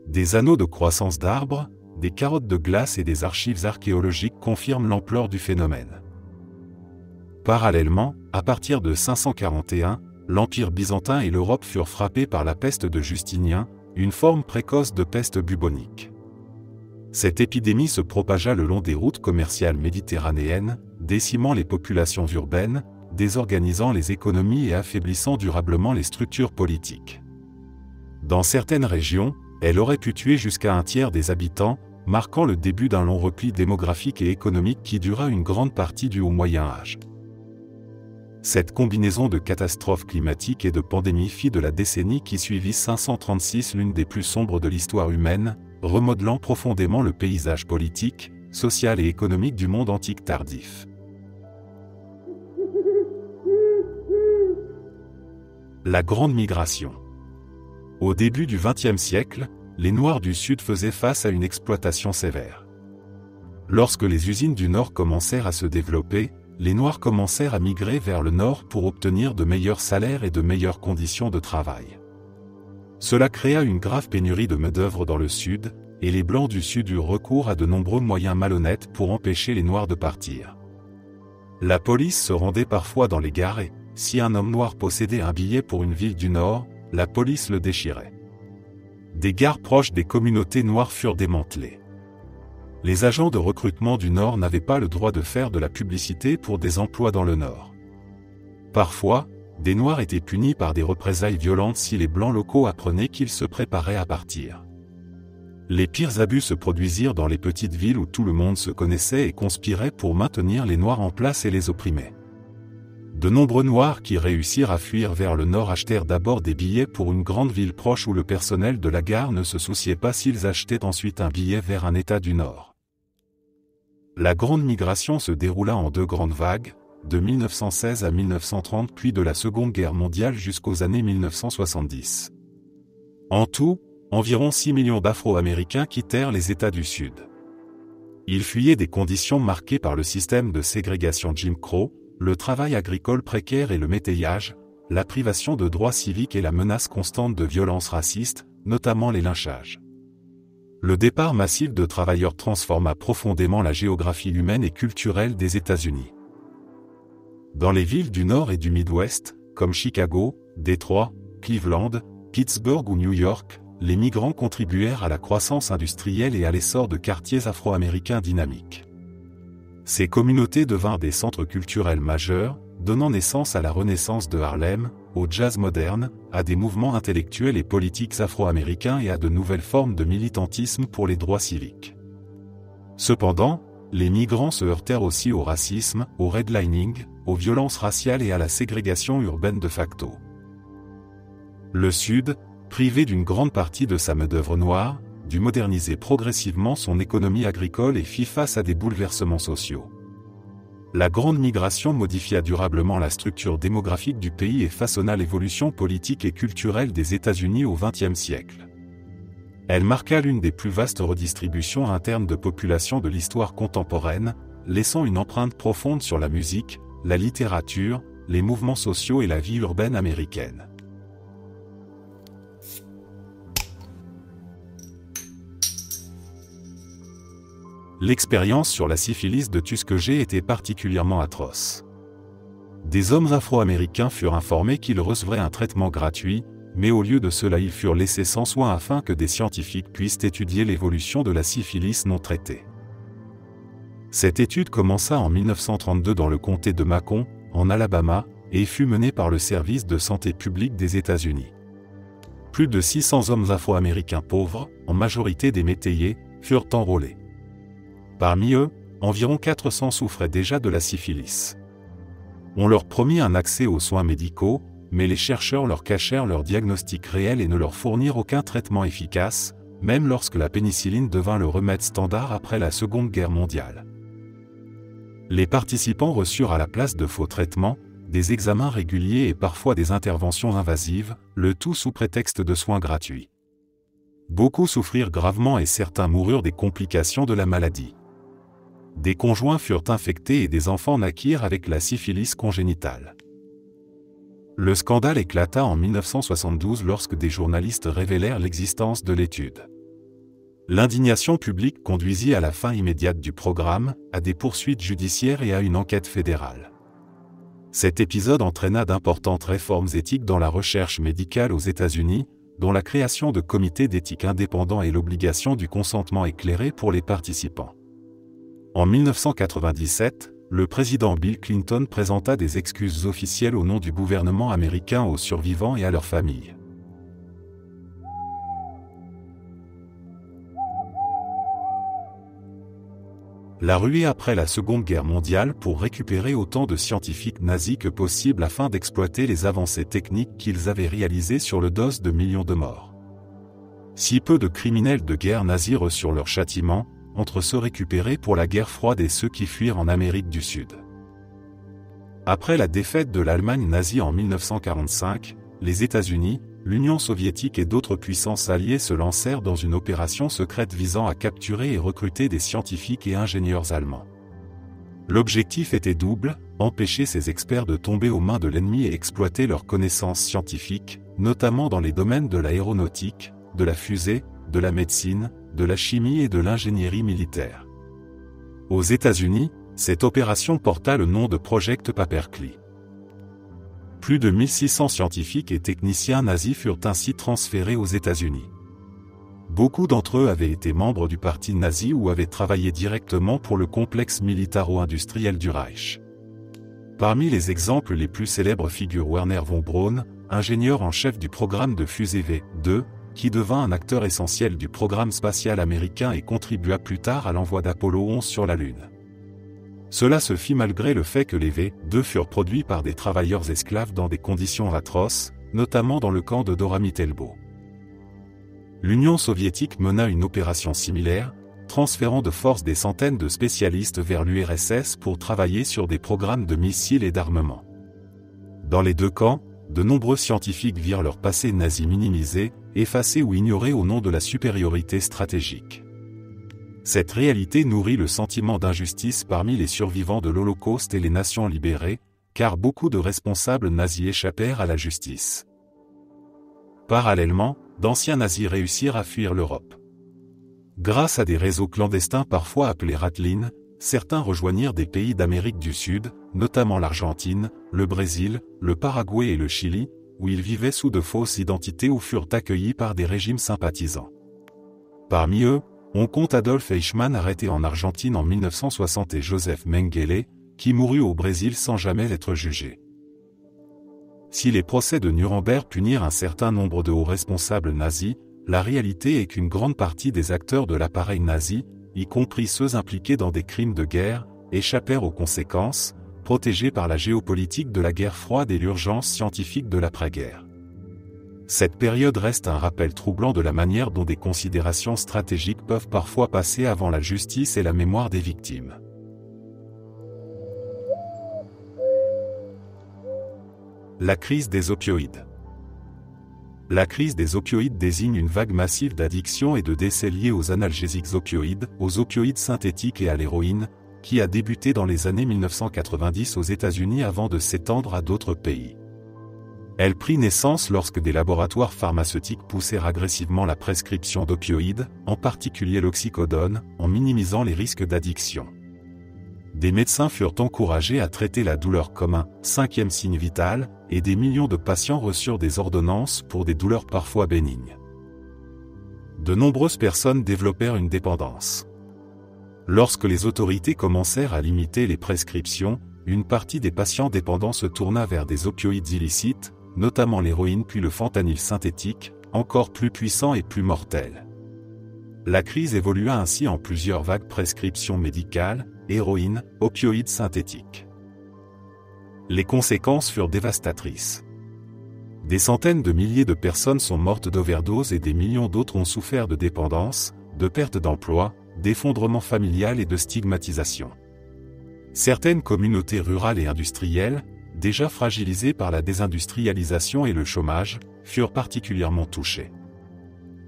Des anneaux de croissance d'arbres, des carottes de glace et des archives archéologiques confirment l'ampleur du phénomène. Parallèlement, à partir de 541, l'Empire byzantin et l'Europe furent frappés par la peste de Justinien, une forme précoce de peste bubonique. Cette épidémie se propagea le long des routes commerciales méditerranéennes, décimant les populations urbaines, désorganisant les économies et affaiblissant durablement les structures politiques. Dans certaines régions, elle aurait pu tuer jusqu'à un tiers des habitants, marquant le début d'un long repli démographique et économique qui dura une grande partie du Haut Moyen Âge. Cette combinaison de catastrophes climatiques et de pandémies fit de la décennie qui suivit 536 l'une des plus sombres de l'histoire humaine, remodelant profondément le paysage politique, social et économique du monde antique tardif. La Grande Migration. Au début du XXe siècle, les Noirs du Sud faisaient face à une exploitation sévère. Lorsque les usines du Nord commencèrent à se développer, les Noirs commencèrent à migrer vers le Nord pour obtenir de meilleurs salaires et de meilleures conditions de travail. Cela créa une grave pénurie de main-d'œuvre dans le Sud, et les Blancs du Sud eurent recours à de nombreux moyens malhonnêtes pour empêcher les Noirs de partir. La police se rendait parfois dans les gares et, si un homme noir possédait un billet pour une ville du Nord, la police le déchirait. Des gares proches des communautés noires furent démantelées. Les agents de recrutement du Nord n'avaient pas le droit de faire de la publicité pour des emplois dans le Nord. Parfois, des Noirs étaient punis par des représailles violentes si les Blancs locaux apprenaient qu'ils se préparaient à partir. Les pires abus se produisirent dans les petites villes où tout le monde se connaissait et conspirait pour maintenir les Noirs en place et les opprimer. De nombreux Noirs qui réussirent à fuir vers le Nord achetèrent d'abord des billets pour une grande ville proche où le personnel de la gare ne se souciait pas s'ils achetaient ensuite un billet vers un État du Nord. La Grande Migration se déroula en deux grandes vagues, de 1916 à 1930 puis de la Seconde Guerre mondiale jusqu'aux années 1970. En tout, environ 6 millions d'Afro-Américains quittèrent les États du Sud. Ils fuyaient des conditions marquées par le système de ségrégation Jim Crow, le travail agricole précaire et le métayage, la privation de droits civiques et la menace constante de violences racistes, notamment les lynchages. Le départ massif de travailleurs transforma profondément la géographie humaine et culturelle des États-Unis. Dans les villes du Nord et du Midwest, comme Chicago, Détroit, Cleveland, Pittsburgh ou New York, les migrants contribuèrent à la croissance industrielle et à l'essor de quartiers afro-américains dynamiques. Ces communautés devinrent des centres culturels majeurs, donnant naissance à la Renaissance de Harlem, au jazz moderne, à des mouvements intellectuels et politiques afro-américains et à de nouvelles formes de militantisme pour les droits civiques. Cependant, les migrants se heurtèrent aussi au racisme, au redlining, aux violences raciales et à la ségrégation urbaine de facto. Le Sud, privé d'une grande partie de sa main-d'œuvre noire, dut moderniser progressivement son économie agricole et fit face à des bouleversements sociaux. La Grande Migration modifia durablement la structure démographique du pays et façonna l'évolution politique et culturelle des États-Unis au XXe siècle. Elle marqua l'une des plus vastes redistributions internes de population de l'histoire contemporaine, laissant une empreinte profonde sur la musique, la littérature, les mouvements sociaux et la vie urbaine américaine. L'expérience sur la syphilis de Tuskegee était particulièrement atroce. Des hommes afro-américains furent informés qu'ils recevraient un traitement gratuit, mais au lieu de cela ils furent laissés sans soin afin que des scientifiques puissent étudier l'évolution de la syphilis non traitée. Cette étude commença en 1932 dans le comté de Macon, en Alabama, et fut menée par le service de santé publique des États-Unis. Plus de 600 hommes afro-américains pauvres, en majorité des métayers, furent enrôlés. Parmi eux, environ 400 souffraient déjà de la syphilis. On leur promit un accès aux soins médicaux, mais les chercheurs leur cachèrent leur diagnostic réel et ne leur fournirent aucun traitement efficace, même lorsque la pénicilline devint le remède standard après la Seconde Guerre mondiale. Les participants reçurent à la place de faux traitements, des examens réguliers et parfois des interventions invasives, le tout sous prétexte de soins gratuits. Beaucoup souffrirent gravement et certains moururent des complications de la maladie. Des conjoints furent infectés et des enfants naquirent avec la syphilis congénitale. Le scandale éclata en 1972 lorsque des journalistes révélèrent l'existence de l'étude. L'indignation publique conduisit à la fin immédiate du programme, à des poursuites judiciaires et à une enquête fédérale. Cet épisode entraîna d'importantes réformes éthiques dans la recherche médicale aux États-Unis, dont la création de comités d'éthique indépendants et l'obligation du consentement éclairé pour les participants. En 1997, le président Bill Clinton présenta des excuses officielles au nom du gouvernement américain aux survivants et à leurs familles. La ruée après la Seconde Guerre mondiale pour récupérer autant de scientifiques nazis que possible afin d'exploiter les avancées techniques qu'ils avaient réalisées sur le dos de millions de morts. Si peu de criminels de guerre nazis reçurent leur châtiment, entre ceux récupérés pour la guerre froide et ceux qui fuirent en Amérique du Sud. Après la défaite de l'Allemagne nazie en 1945, les États-Unis, l'Union soviétique et d'autres puissances alliées se lancèrent dans une opération secrète visant à capturer et recruter des scientifiques et ingénieurs allemands. L'objectif était double, empêcher ces experts de tomber aux mains de l'ennemi et exploiter leurs connaissances scientifiques, notamment dans les domaines de l'aéronautique, de la fusée, de la médecine, de la chimie et de l'ingénierie militaire. Aux États-Unis, cette opération porta le nom de Project Paperclip. Plus de 1600 scientifiques et techniciens nazis furent ainsi transférés aux États-Unis. Beaucoup d'entre eux avaient été membres du parti nazi ou avaient travaillé directement pour le complexe militaro-industriel du Reich. Parmi les exemples les plus célèbres figure Werner von Braun, ingénieur en chef du programme de fusée V2, qui devint un acteur essentiel du programme spatial américain et contribua plus tard à l'envoi d'Apollo 11 sur la Lune. Cela se fit malgré le fait que les V2 furent produits par des travailleurs esclaves dans des conditions atroces, notamment dans le camp de Dora Mitelbo. L'Union soviétique mena une opération similaire, transférant de force des centaines de spécialistes vers l'URSS pour travailler sur des programmes de missiles et d'armement. Dans les deux camps, de nombreux scientifiques virent leur passé nazi minimisé, effacé ou ignoré au nom de la supériorité stratégique. Cette réalité nourrit le sentiment d'injustice parmi les survivants de l'Holocauste et les nations libérées, car beaucoup de responsables nazis échappèrent à la justice. Parallèlement, d'anciens nazis réussirent à fuir l'Europe. Grâce à des réseaux clandestins parfois appelés Ratlin, certains rejoignirent des pays d'Amérique du Sud, notamment l'Argentine, le Brésil, le Paraguay et le Chili, où ils vivaient sous de fausses identités ou furent accueillis par des régimes sympathisants. Parmi eux, on compte Adolf Eichmann arrêté en Argentine en 1960 et Joseph Mengele, qui mourut au Brésil sans jamais être jugé. Si les procès de Nuremberg punirent un certain nombre de hauts responsables nazis, la réalité est qu'une grande partie des acteurs de l'appareil nazi, y compris ceux impliqués dans des crimes de guerre, échappèrent aux conséquences, protégés par la géopolitique de la guerre froide et l'urgence scientifique de l'après-guerre. Cette période reste un rappel troublant de la manière dont des considérations stratégiques peuvent parfois passer avant la justice et la mémoire des victimes. La crise des opioïdes. La crise des opioïdes désigne une vague massive d'addiction et de décès liés aux analgésiques opioïdes, aux opioïdes synthétiques et à l'héroïne, qui a débuté dans les années 1990 aux États-Unis avant de s'étendre à d'autres pays. Elle prit naissance lorsque des laboratoires pharmaceutiques poussèrent agressivement la prescription d'opioïdes, en particulier l'oxycodone, en minimisant les risques d'addiction. Des médecins furent encouragés à traiter la douleur comme un cinquième signe vital, et des millions de patients reçurent des ordonnances pour des douleurs parfois bénignes. De nombreuses personnes développèrent une dépendance. Lorsque les autorités commencèrent à limiter les prescriptions, une partie des patients dépendants se tourna vers des opioïdes illicites, notamment l'héroïne puis le fentanyl synthétique, encore plus puissant et plus mortel. La crise évolua ainsi en plusieurs vagues prescriptions médicales, héroïne, opioïdes synthétiques. Les conséquences furent dévastatrices. Des centaines de milliers de personnes sont mortes d'overdose et des millions d'autres ont souffert de dépendance, de perte d'emploi, d'effondrement familial et de stigmatisation. Certaines communautés rurales et industrielles, déjà fragilisées par la désindustrialisation et le chômage, furent particulièrement touchées.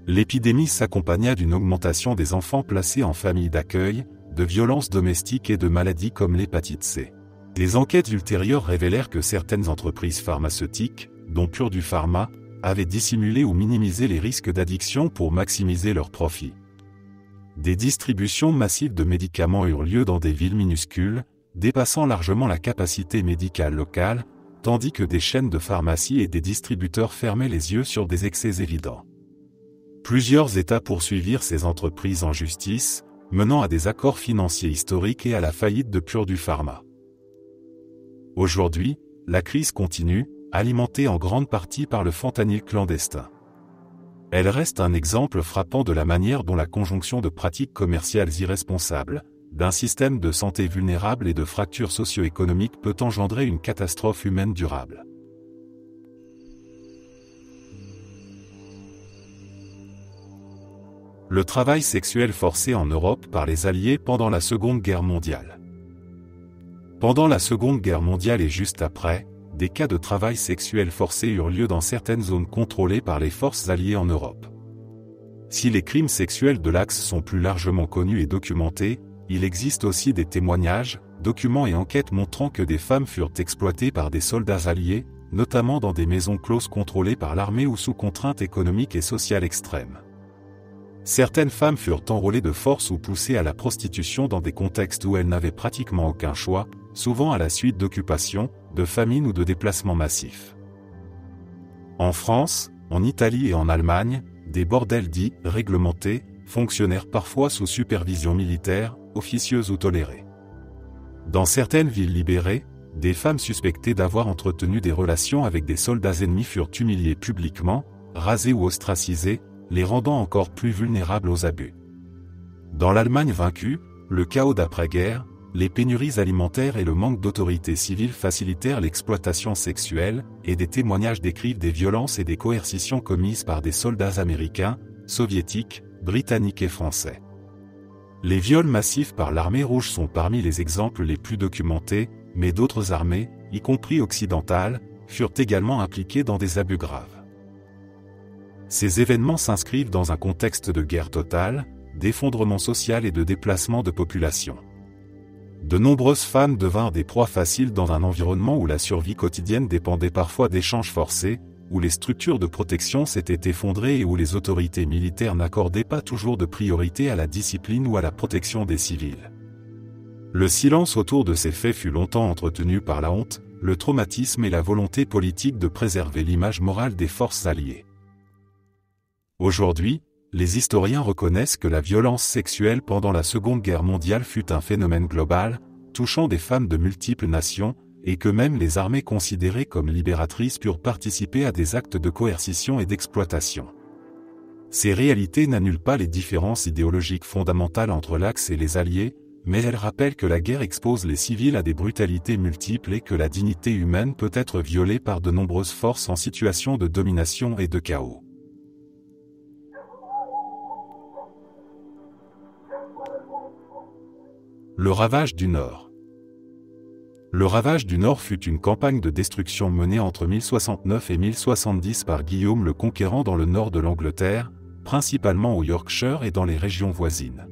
L'épidémie s'accompagna d'une augmentation des enfants placés en famille d'accueil, de violences domestiques et de maladies comme l'hépatite C. Des enquêtes ultérieures révélèrent que certaines entreprises pharmaceutiques, dont Purdue Pharma, avaient dissimulé ou minimisé les risques d'addiction pour maximiser leurs profits. Des distributions massives de médicaments eurent lieu dans des villes minuscules, dépassant largement la capacité médicale locale, tandis que des chaînes de pharmacies et des distributeurs fermaient les yeux sur des excès évidents. Plusieurs États poursuivirent ces entreprises en justice, menant à des accords financiers historiques et à la faillite de Purdue Pharma. Aujourd'hui, la crise continue, alimentée en grande partie par le fentanyl clandestin. Elle reste un exemple frappant de la manière dont la conjonction de pratiques commerciales irresponsables, d'un système de santé vulnérable et de fractures socio-économiques peut engendrer une catastrophe humaine durable. Le travail sexuel forcé en Europe par les Alliés pendant la Seconde Guerre mondiale. Pendant la Seconde Guerre mondiale et juste après, des cas de travail sexuel forcé eurent lieu dans certaines zones contrôlées par les forces alliées en Europe. Si les crimes sexuels de l'Axe sont plus largement connus et documentés, il existe aussi des témoignages, documents et enquêtes montrant que des femmes furent exploitées par des soldats alliés, notamment dans des maisons closes contrôlées par l'armée ou sous contraintes économiques et sociales extrêmes. Certaines femmes furent enrôlées de force ou poussées à la prostitution dans des contextes où elles n'avaient pratiquement aucun choix, souvent à la suite d'occupations, de famines ou de déplacements massifs. En France, en Italie et en Allemagne, des bordels dits « réglementés » fonctionnèrent parfois sous supervision militaire, officieuse ou tolérée. Dans certaines villes libérées, des femmes suspectées d'avoir entretenu des relations avec des soldats ennemis furent humiliées publiquement, rasées ou ostracisées, les rendant encore plus vulnérables aux abus. Dans l'Allemagne vaincue, le chaos d'après-guerre, les pénuries alimentaires et le manque d'autorité civile facilitèrent l'exploitation sexuelle, et des témoignages décrivent des violences et des coercitions commises par des soldats américains, soviétiques, britanniques et français. Les viols massifs par l'armée rouge sont parmi les exemples les plus documentés, mais d'autres armées, y compris occidentales, furent également impliquées dans des abus graves. Ces événements s'inscrivent dans un contexte de guerre totale, d'effondrement social et de déplacement de population. De nombreuses femmes devinrent des proies faciles dans un environnement où la survie quotidienne dépendait parfois d'échanges forcés, où les structures de protection s'étaient effondrées et où les autorités militaires n'accordaient pas toujours de priorité à la discipline ou à la protection des civils. Le silence autour de ces faits fut longtemps entretenu par la honte, le traumatisme et la volonté politique de préserver l'image morale des forces alliées. Aujourd'hui, les historiens reconnaissent que la violence sexuelle pendant la Seconde Guerre mondiale fut un phénomène global, touchant des femmes de multiples nations, et que même les armées considérées comme libératrices purent participer à des actes de coercition et d'exploitation. Ces réalités n'annulent pas les différences idéologiques fondamentales entre l'Axe et les Alliés, mais elles rappellent que la guerre expose les civils à des brutalités multiples et que la dignité humaine peut être violée par de nombreuses forces en situation de domination et de chaos. Le ravage du Nord. Le ravage du Nord fut une campagne de destruction menée entre 1069 et 1070 par Guillaume le Conquérant dans le nord de l'Angleterre, principalement au Yorkshire et dans les régions voisines.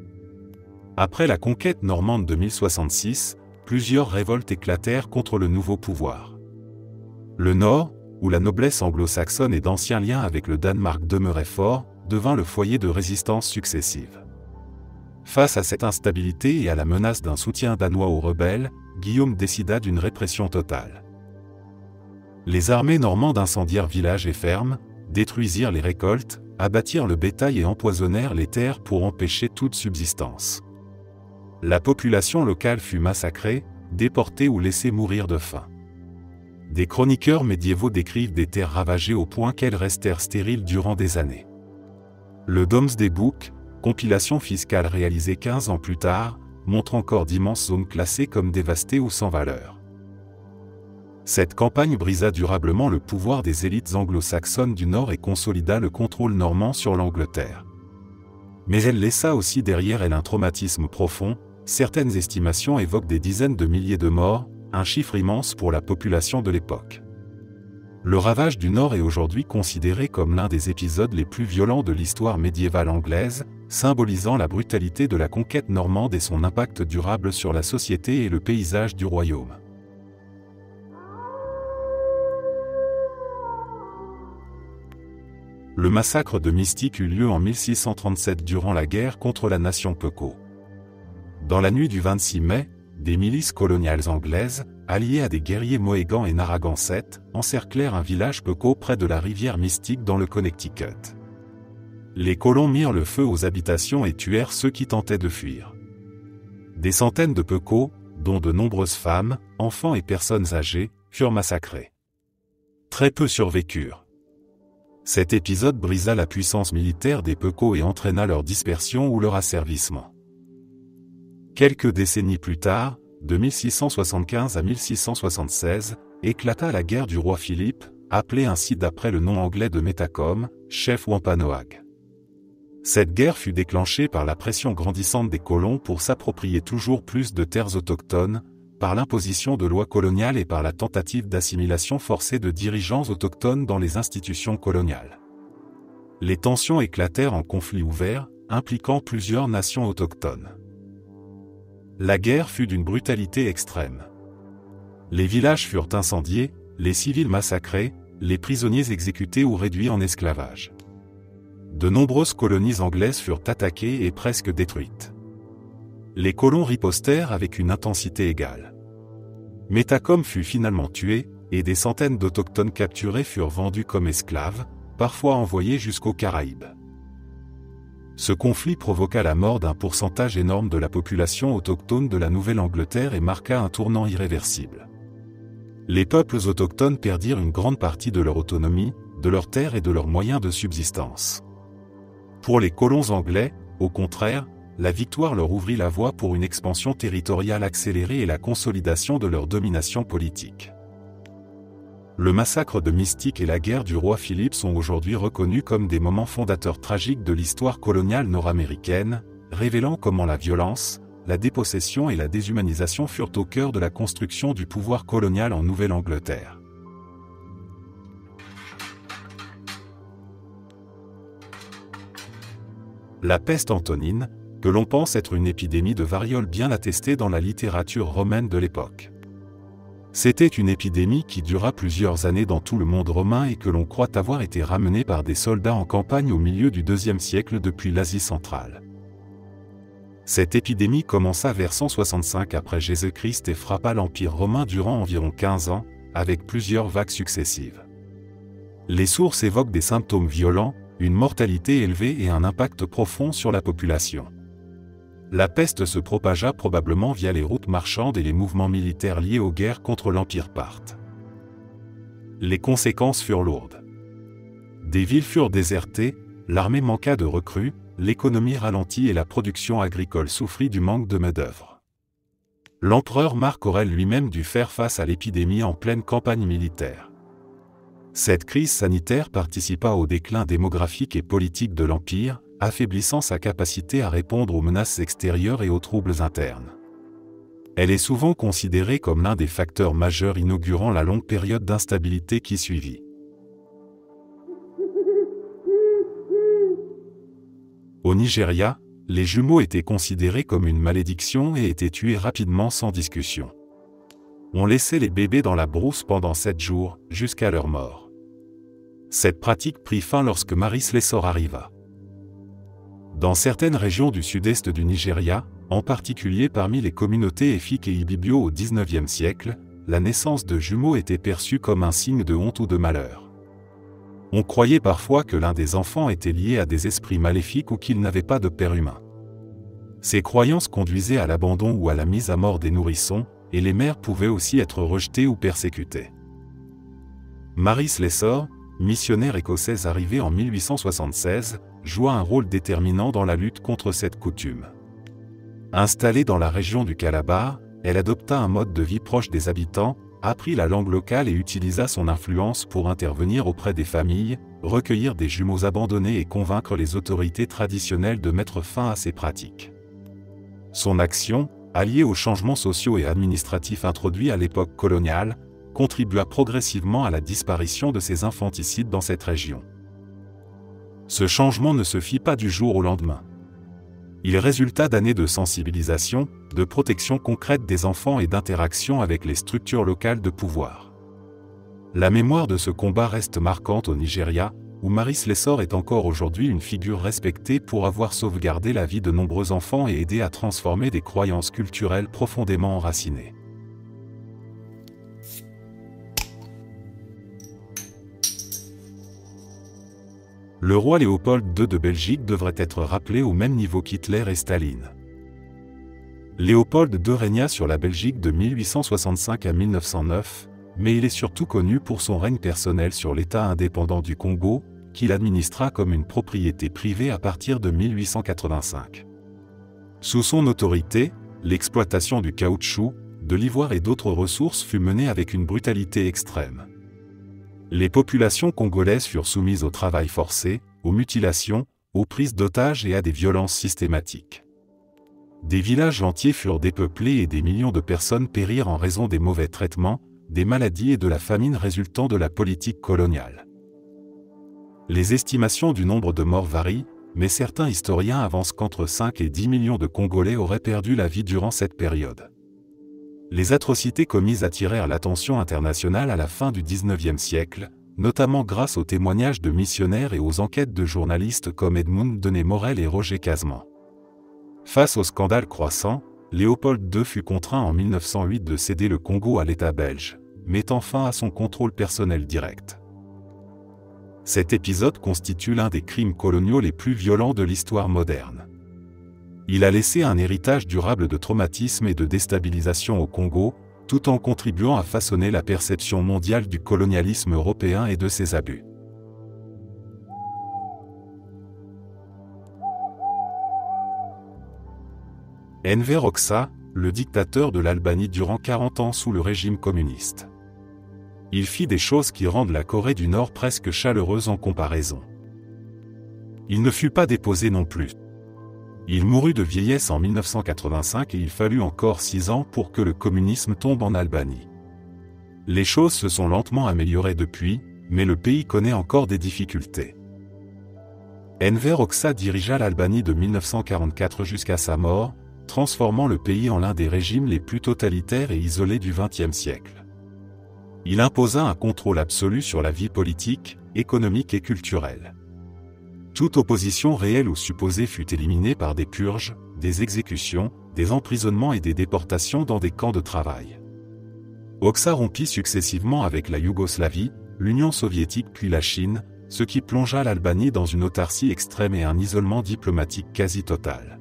Après la conquête normande de 1066, plusieurs révoltes éclatèrent contre le nouveau pouvoir. Le Nord, où la noblesse anglo-saxonne et d'anciens liens avec le Danemark demeuraient forts, devint le foyer de résistances successives. Face à cette instabilité et à la menace d'un soutien danois aux rebelles, Guillaume décida d'une répression totale. Les armées normandes incendièrent villages et fermes, détruisirent les récoltes, abattirent le bétail et empoisonnèrent les terres pour empêcher toute subsistance. La population locale fut massacrée, déportée ou laissée mourir de faim. Des chroniqueurs médiévaux décrivent des terres ravagées au point qu'elles restèrent stériles durant des années. Le Domesday Book, compilation fiscale réalisée 15 ans plus tard, montre encore d'immenses zones classées comme dévastées ou sans valeur. Cette campagne brisa durablement le pouvoir des élites anglo-saxonnes du Nord et consolida le contrôle normand sur l'Angleterre. Mais elle laissa aussi derrière elle un traumatisme profond, certaines estimations évoquent des dizaines de milliers de morts, un chiffre immense pour la population de l'époque. Le ravage du Nord est aujourd'hui considéré comme l'un des épisodes les plus violents de l'histoire médiévale anglaise, symbolisant la brutalité de la conquête normande et son impact durable sur la société et le paysage du royaume. Le massacre de Mystique eut lieu en 1637 durant la guerre contre la nation Pequot. Dans la nuit du 26 mai, des milices coloniales anglaises, alliées à des guerriers mohégans et narragansetts, encerclèrent un village Pequot près de la rivière Mystique dans le Connecticut. Les colons mirent le feu aux habitations et tuèrent ceux qui tentaient de fuir. Des centaines de Pequot, dont de nombreuses femmes, enfants et personnes âgées, furent massacrés. Très peu survécurent. Cet épisode brisa la puissance militaire des Pequot et entraîna leur dispersion ou leur asservissement. Quelques décennies plus tard, de 1675 à 1676, éclata la guerre du roi Philippe, appelée ainsi d'après le nom anglais de Metacom, chef Wampanoag. Cette guerre fut déclenchée par la pression grandissante des colons pour s'approprier toujours plus de terres autochtones, par l'imposition de lois coloniales et par la tentative d'assimilation forcée de dirigeants autochtones dans les institutions coloniales. Les tensions éclatèrent en conflit ouvert, impliquant plusieurs nations autochtones. La guerre fut d'une brutalité extrême. Les villages furent incendiés, les civils massacrés, les prisonniers exécutés ou réduits en esclavage. De nombreuses colonies anglaises furent attaquées et presque détruites. Les colons ripostèrent avec une intensité égale. Metacom fut finalement tué, et des centaines d'autochtones capturés furent vendus comme esclaves, parfois envoyés jusqu'aux Caraïbes. Ce conflit provoqua la mort d'un pourcentage énorme de la population autochtone de la Nouvelle-Angleterre et marqua un tournant irréversible. Les peuples autochtones perdirent une grande partie de leur autonomie, de leurs terres et de leurs moyens de subsistance. Pour les colons anglais, au contraire, la victoire leur ouvrit la voie pour une expansion territoriale accélérée et la consolidation de leur domination politique. Le massacre de Mystique et la guerre du roi Philippe sont aujourd'hui reconnus comme des moments fondateurs tragiques de l'histoire coloniale nord-américaine, révélant comment la violence, la dépossession et la déshumanisation furent au cœur de la construction du pouvoir colonial en Nouvelle-Angleterre. La peste antonine, que l'on pense être une épidémie de variole bien attestée dans la littérature romaine de l'époque. C'était une épidémie qui dura plusieurs années dans tout le monde romain et que l'on croit avoir été ramenée par des soldats en campagne au milieu du IIe siècle depuis l'Asie centrale. Cette épidémie commença vers 165 après Jésus-Christ et frappa l'Empire romain durant environ 15 ans, avec plusieurs vagues successives. Les sources évoquent des symptômes violents, une mortalité élevée et un impact profond sur la population. La peste se propagea probablement via les routes marchandes et les mouvements militaires liés aux guerres contre l'Empire parthe. Les conséquences furent lourdes. Des villes furent désertées, l'armée manqua de recrues, l'économie ralentit et la production agricole souffrit du manque de main-d'œuvre. L'empereur Marc Aurèle lui-même dut faire face à l'épidémie en pleine campagne militaire. Cette crise sanitaire participa au déclin démographique et politique de l'Empire, affaiblissant sa capacité à répondre aux menaces extérieures et aux troubles internes. Elle est souvent considérée comme l'un des facteurs majeurs inaugurant la longue période d'instabilité qui suivit. Au Nigeria, les jumeaux étaient considérés comme une malédiction et étaient tués rapidement sans discussion. On laissait les bébés dans la brousse pendant 7 jours, jusqu'à leur mort. Cette pratique prit fin lorsque Marie Slessor arriva. Dans certaines régions du sud-est du Nigeria, en particulier parmi les communautés Efik et Ibibio au XIXe siècle, la naissance de jumeaux était perçue comme un signe de honte ou de malheur. On croyait parfois que l'un des enfants était lié à des esprits maléfiques ou qu'il n'avait pas de père humain. Ces croyances conduisaient à l'abandon ou à la mise à mort des nourrissons, et les mères pouvaient aussi être rejetées ou persécutées. Marie Slessor, missionnaire écossaise arrivée en 1876, joua un rôle déterminant dans la lutte contre cette coutume. Installée dans la région du Calabar, elle adopta un mode de vie proche des habitants, apprit la langue locale et utilisa son influence pour intervenir auprès des familles, recueillir des jumeaux abandonnés et convaincre les autorités traditionnelles de mettre fin à ces pratiques. Son action, alliée aux changements sociaux et administratifs introduits à l'époque coloniale, contribua progressivement à la disparition de ces infanticides dans cette région. Ce changement ne se fit pas du jour au lendemain. Il résulta d'années de sensibilisation, de protection concrète des enfants et d'interaction avec les structures locales de pouvoir. La mémoire de ce combat reste marquante au Nigeria, où Marie Slessor est encore aujourd'hui une figure respectée pour avoir sauvegardé la vie de nombreux enfants et aidé à transformer des croyances culturelles profondément enracinées. Le roi Léopold II de Belgique devrait être rappelé au même niveau qu'Hitler et Staline. Léopold II régna sur la Belgique de 1865 à 1909, mais il est surtout connu pour son règne personnel sur l'État indépendant du Congo, qu'il administra comme une propriété privée à partir de 1885. Sous son autorité, l'exploitation du caoutchouc, de l'ivoire et d'autres ressources fut menée avec une brutalité extrême. Les populations congolaises furent soumises au travail forcé, aux mutilations, aux prises d'otages et à des violences systématiques. Des villages entiers furent dépeuplés et des millions de personnes périrent en raison des mauvais traitements, des maladies et de la famine résultant de la politique coloniale. Les estimations du nombre de morts varient, mais certains historiens avancent qu'entre 5 et 10 millions de Congolais auraient perdu la vie durant cette période. Les atrocités commises attirèrent l'attention internationale à la fin du XIXe siècle, notamment grâce aux témoignages de missionnaires et aux enquêtes de journalistes comme Edmund Denis Morel et Roger Casement. Face au scandale croissant, Léopold II fut contraint en 1908 de céder le Congo à l'État belge, mettant fin à son contrôle personnel direct. Cet épisode constitue l'un des crimes coloniaux les plus violents de l'histoire moderne. Il a laissé un héritage durable de traumatisme et de déstabilisation au Congo, tout en contribuant à façonner la perception mondiale du colonialisme européen et de ses abus. Enver Hoxha, le dictateur de l'Albanie durant 40 ans sous le régime communiste. Il fit des choses qui rendent la Corée du Nord presque chaleureuse en comparaison. Il ne fut pas déposé non plus. Il mourut de vieillesse en 1985 et il fallut encore 6 ans pour que le communisme tombe en Albanie. Les choses se sont lentement améliorées depuis, mais le pays connaît encore des difficultés. Enver Hoxha dirigea l'Albanie de 1944 jusqu'à sa mort, transformant le pays en l'un des régimes les plus totalitaires et isolés du XXe siècle. Il imposa un contrôle absolu sur la vie politique, économique et culturelle. Toute opposition réelle ou supposée fut éliminée par des purges, des exécutions, des emprisonnements et des déportations dans des camps de travail. Hoxha rompit successivement avec la Yougoslavie, l'Union soviétique puis la Chine, ce qui plongea l'Albanie dans une autarcie extrême et un isolement diplomatique quasi total.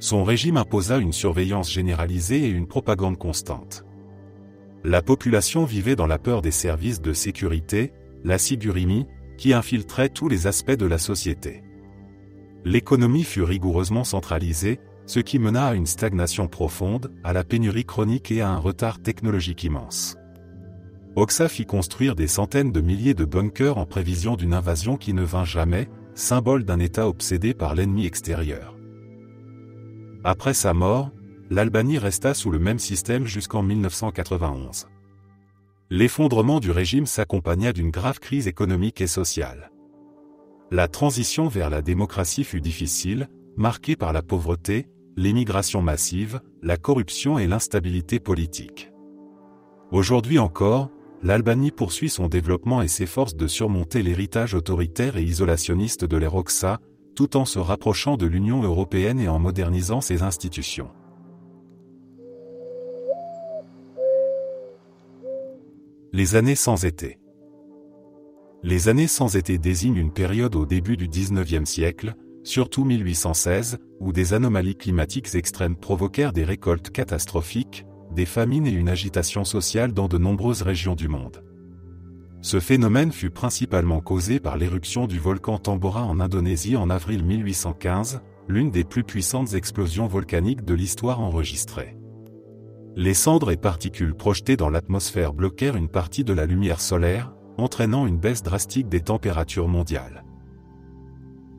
Son régime imposa une surveillance généralisée et une propagande constante. La population vivait dans la peur des services de sécurité, la Sigurimi, qui infiltrait tous les aspects de la société. L'économie fut rigoureusement centralisée, ce qui mena à une stagnation profonde, à la pénurie chronique et à un retard technologique immense. Hoxha fit construire des centaines de milliers de bunkers en prévision d'une invasion qui ne vint jamais, symbole d'un État obsédé par l'ennemi extérieur. Après sa mort, l'Albanie resta sous le même système jusqu'en 1991. L'effondrement du régime s'accompagna d'une grave crise économique et sociale. La transition vers la démocratie fut difficile, marquée par la pauvreté, l'émigration massive, la corruption et l'instabilité politique. Aujourd'hui encore, l'Albanie poursuit son développement et s'efforce de surmonter l'héritage autoritaire et isolationniste de l'ère Hoxha, tout en se rapprochant de l'Union européenne et en modernisant ses institutions. Les années sans été. Les années sans été désignent une période au début du XIXe siècle, surtout 1816, où des anomalies climatiques extrêmes provoquèrent des récoltes catastrophiques, des famines et une agitation sociale dans de nombreuses régions du monde. Ce phénomène fut principalement causé par l'éruption du volcan Tambora en Indonésie en avril 1815, l'une des plus puissantes explosions volcaniques de l'histoire enregistrée. Les cendres et particules projetées dans l'atmosphère bloquèrent une partie de la lumière solaire, entraînant une baisse drastique des températures mondiales.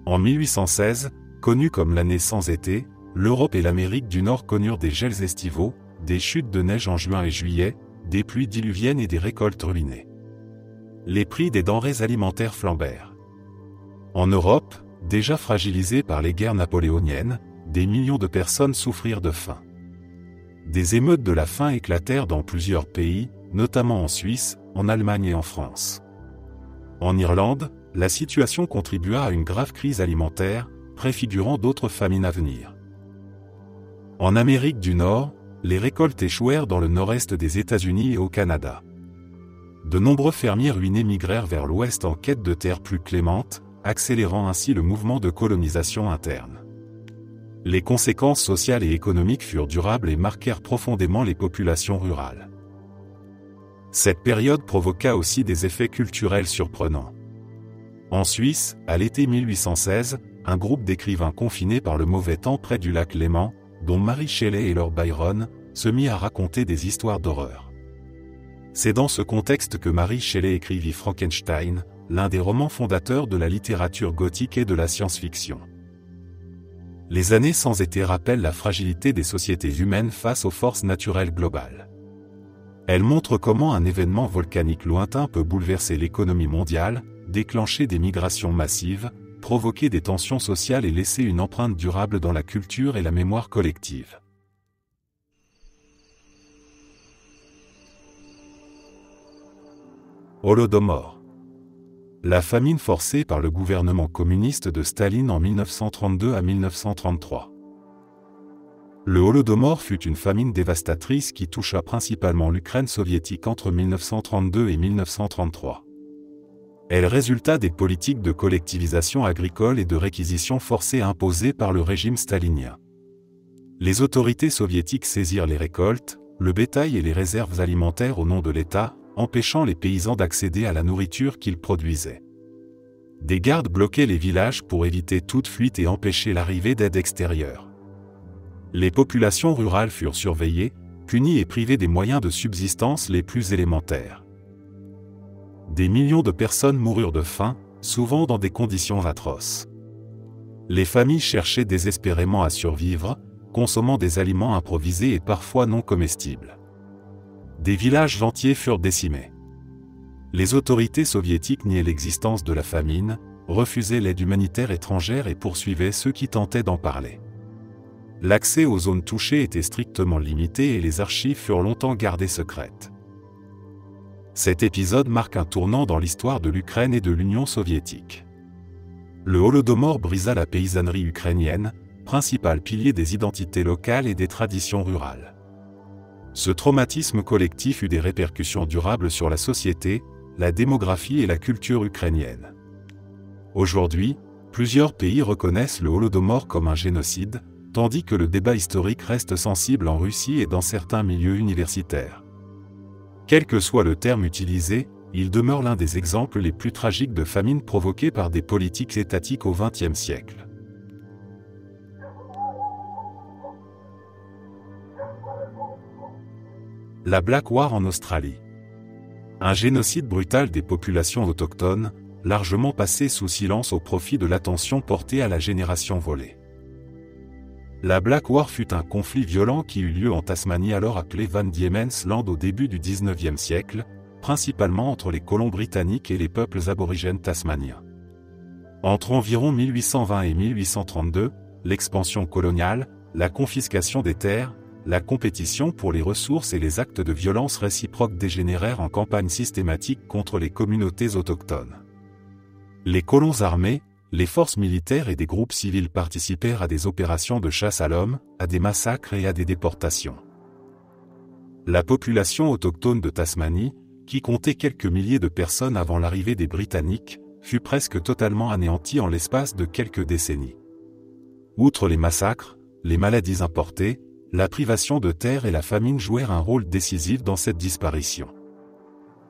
En 1816, connue comme l'année sans été, l'Europe et l'Amérique du Nord connurent des gels estivaux, des chutes de neige en juin et juillet, des pluies diluviennes et des récoltes ruinées. Les prix des denrées alimentaires flambèrent. En Europe, déjà fragilisée par les guerres napoléoniennes, des millions de personnes souffrirent de faim. Des émeutes de la faim éclatèrent dans plusieurs pays, notamment en Suisse, en Allemagne et en France. En Irlande, la situation contribua à une grave crise alimentaire, préfigurant d'autres famines à venir. En Amérique du Nord, les récoltes échouèrent dans le nord-est des États-Unis et au Canada. De nombreux fermiers ruinés migrèrent vers l'ouest en quête de terres plus clémentes, accélérant ainsi le mouvement de colonisation interne. Les conséquences sociales et économiques furent durables et marquèrent profondément les populations rurales. Cette période provoqua aussi des effets culturels surprenants. En Suisse, à l'été 1816, un groupe d'écrivains confinés par le mauvais temps près du lac Léman, dont Mary Shelley et Lord Byron, se mit à raconter des histoires d'horreur. C'est dans ce contexte que Mary Shelley écrivit Frankenstein, l'un des romans fondateurs de la littérature gothique et de la science-fiction. Les années sans été rappellent la fragilité des sociétés humaines face aux forces naturelles globales. Elles montrent comment un événement volcanique lointain peut bouleverser l'économie mondiale, déclencher des migrations massives, provoquer des tensions sociales et laisser une empreinte durable dans la culture et la mémoire collective. Holodomor. La famine forcée par le gouvernement communiste de Staline en 1932 à 1933. Le Holodomor fut une famine dévastatrice qui toucha principalement l'Ukraine soviétique entre 1932 et 1933. Elle résulta des politiques de collectivisation agricole et de réquisition forcée imposées par le régime stalinien. Les autorités soviétiques saisirent les récoltes, le bétail et les réserves alimentaires au nom de l'État, empêchant les paysans d'accéder à la nourriture qu'ils produisaient. Des gardes bloquaient les villages pour éviter toute fuite et empêcher l'arrivée d'aide extérieure. Les populations rurales furent surveillées, punies et privées des moyens de subsistance les plus élémentaires. Des millions de personnes moururent de faim, souvent dans des conditions atroces. Les familles cherchaient désespérément à survivre, consommant des aliments improvisés et parfois non comestibles. Des villages entiers furent décimés. Les autorités soviétiques niaient l'existence de la famine, refusaient l'aide humanitaire étrangère et poursuivaient ceux qui tentaient d'en parler. L'accès aux zones touchées était strictement limité et les archives furent longtemps gardées secrètes. Cet épisode marque un tournant dans l'histoire de l'Ukraine et de l'Union soviétique. Le Holodomor brisa la paysannerie ukrainienne, principal pilier des identités locales et des traditions rurales. Ce traumatisme collectif eut des répercussions durables sur la société, la démographie et la culture ukrainienne. Aujourd'hui, plusieurs pays reconnaissent le Holodomor comme un génocide, tandis que le débat historique reste sensible en Russie et dans certains milieux universitaires. Quel que soit le terme utilisé, il demeure l'un des exemples les plus tragiques de famine provoquée par des politiques étatiques au XXe siècle. La Black War en Australie. Un génocide brutal des populations autochtones, largement passé sous silence au profit de l'attention portée à la génération volée. La Black War fut un conflit violent qui eut lieu en Tasmanie alors appelée Van Diemen's Land au début du XIXe siècle, principalement entre les colons britanniques et les peuples aborigènes tasmaniens. Entre environ 1820 et 1832, l'expansion coloniale, la confiscation des terres, la compétition pour les ressources et les actes de violence réciproque dégénérèrent en campagne systématique contre les communautés autochtones. Les colons armés, les forces militaires et des groupes civils participèrent à des opérations de chasse à l'homme, à des massacres et à des déportations. La population autochtone de Tasmanie, qui comptait quelques milliers de personnes avant l'arrivée des Britanniques, fut presque totalement anéantie en l'espace de quelques décennies. Outre les massacres, les maladies importées, la privation de terre et la famine jouèrent un rôle décisif dans cette disparition.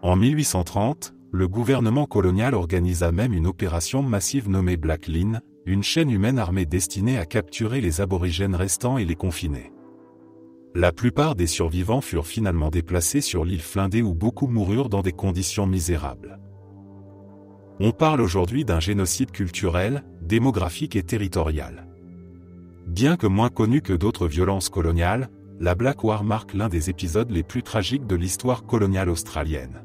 En 1830, le gouvernement colonial organisa même une opération massive nommée Black Line, une chaîne humaine armée destinée à capturer les aborigènes restants et les confiner. La plupart des survivants furent finalement déplacés sur l'île Flinders où beaucoup moururent dans des conditions misérables. On parle aujourd'hui d'un génocide culturel, démographique et territorial. Bien que moins connu que d'autres violences coloniales, la Black War marque l'un des épisodes les plus tragiques de l'histoire coloniale australienne.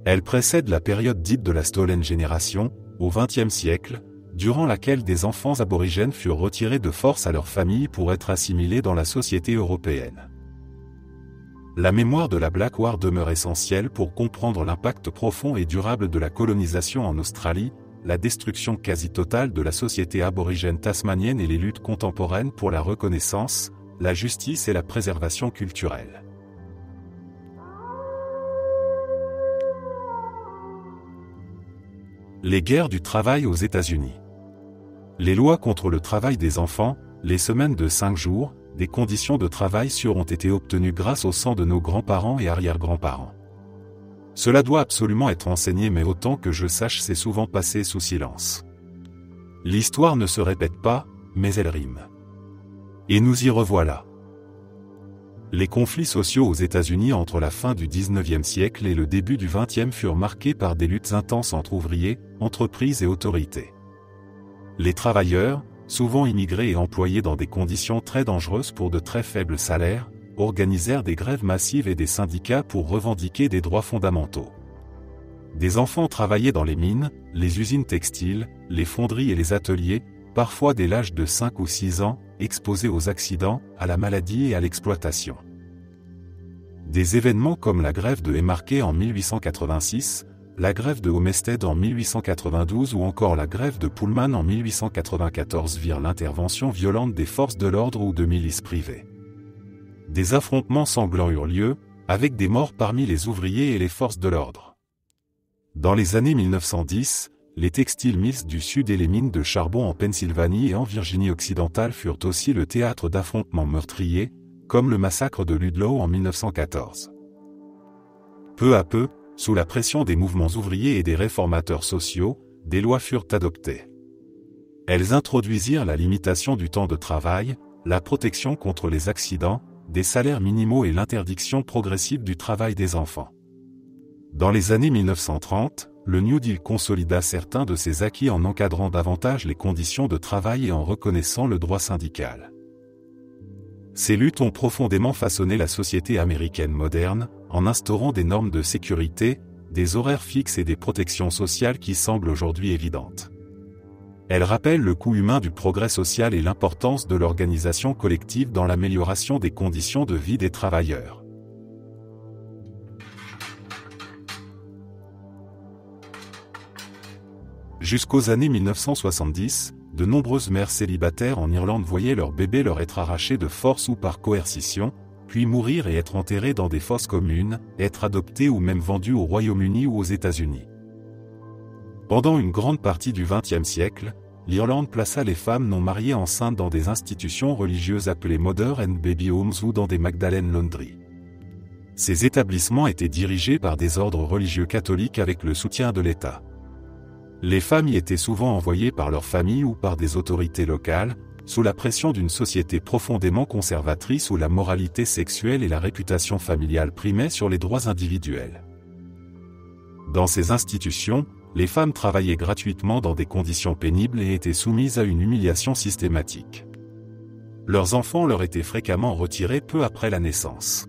Elle précède la période dite de la Stolen Generation, au XXe siècle, durant laquelle des enfants aborigènes furent retirés de force à leur famille pour être assimilés dans la société européenne. La mémoire de la Black War demeure essentielle pour comprendre l'impact profond et durable de la colonisation en Australie, la destruction quasi totale de la société aborigène tasmanienne et les luttes contemporaines pour la reconnaissance, la justice et la préservation culturelle. Les guerres du travail aux États-Unis. Les lois contre le travail des enfants, les semaines de 5 jours, des conditions de travail sûres ont été obtenues grâce au sang de nos grands-parents et arrière-grands-parents. Cela doit absolument être enseigné, mais autant que je sache, c'est souvent passé sous silence. L'histoire ne se répète pas, mais elle rime. Et nous y revoilà. Les conflits sociaux aux États-Unis entre la fin du XIXe siècle et le début du XXe furent marqués par des luttes intenses entre ouvriers, entreprises et autorités. Les travailleurs, souvent immigrés et employés dans des conditions très dangereuses pour de très faibles salaires, organisèrent des grèves massives et des syndicats pour revendiquer des droits fondamentaux. Des enfants travaillaient dans les mines, les usines textiles, les fonderies et les ateliers, parfois dès l'âge de 5 ou 6 ans, exposés aux accidents, à la maladie et à l'exploitation. Des événements comme la grève de Haymarket en 1886, la grève de Homestead en 1892 ou encore la grève de Pullman en 1894 virent l'intervention violente des forces de l'ordre ou de milices privées. Des affrontements sanglants eurent lieu, avec des morts parmi les ouvriers et les forces de l'ordre. Dans les années 1910, les textiles mills du Sud et les mines de charbon en Pennsylvanie et en Virginie occidentale furent aussi le théâtre d'affrontements meurtriers, comme le massacre de Ludlow en 1914. Peu à peu, sous la pression des mouvements ouvriers et des réformateurs sociaux, des lois furent adoptées. Elles introduisirent la limitation du temps de travail, la protection contre les accidents, des salaires minimaux et l'interdiction progressive du travail des enfants. Dans les années 1930, le New Deal consolida certains de ses acquis en encadrant davantage les conditions de travail et en reconnaissant le droit syndical. Ces luttes ont profondément façonné la société américaine moderne, en instaurant des normes de sécurité, des horaires fixes et des protections sociales qui semblent aujourd'hui évidentes. Elles rappellent le coût humain du progrès social et l'importance de l'organisation collective dans l'amélioration des conditions de vie des travailleurs. Jusqu'aux années 1970, de nombreuses mères célibataires en Irlande voyaient leur bébé leur être arraché de force ou par coercition, puis mourir et être enterrés dans des fosses communes, être adoptés ou même vendus au Royaume-Uni ou aux États-Unis. Pendant une grande partie du XXe siècle, l'Irlande plaça les femmes non mariées enceintes dans des institutions religieuses appelées Mother and Baby Homes ou dans des Magdalene Laundry. Ces établissements étaient dirigés par des ordres religieux catholiques avec le soutien de l'État. Les femmes y étaient souvent envoyées par leur famille ou par des autorités locales, sous la pression d'une société profondément conservatrice où la moralité sexuelle et la réputation familiale primaient sur les droits individuels. Dans ces institutions, les femmes travaillaient gratuitement dans des conditions pénibles et étaient soumises à une humiliation systématique. Leurs enfants leur étaient fréquemment retirés peu après la naissance.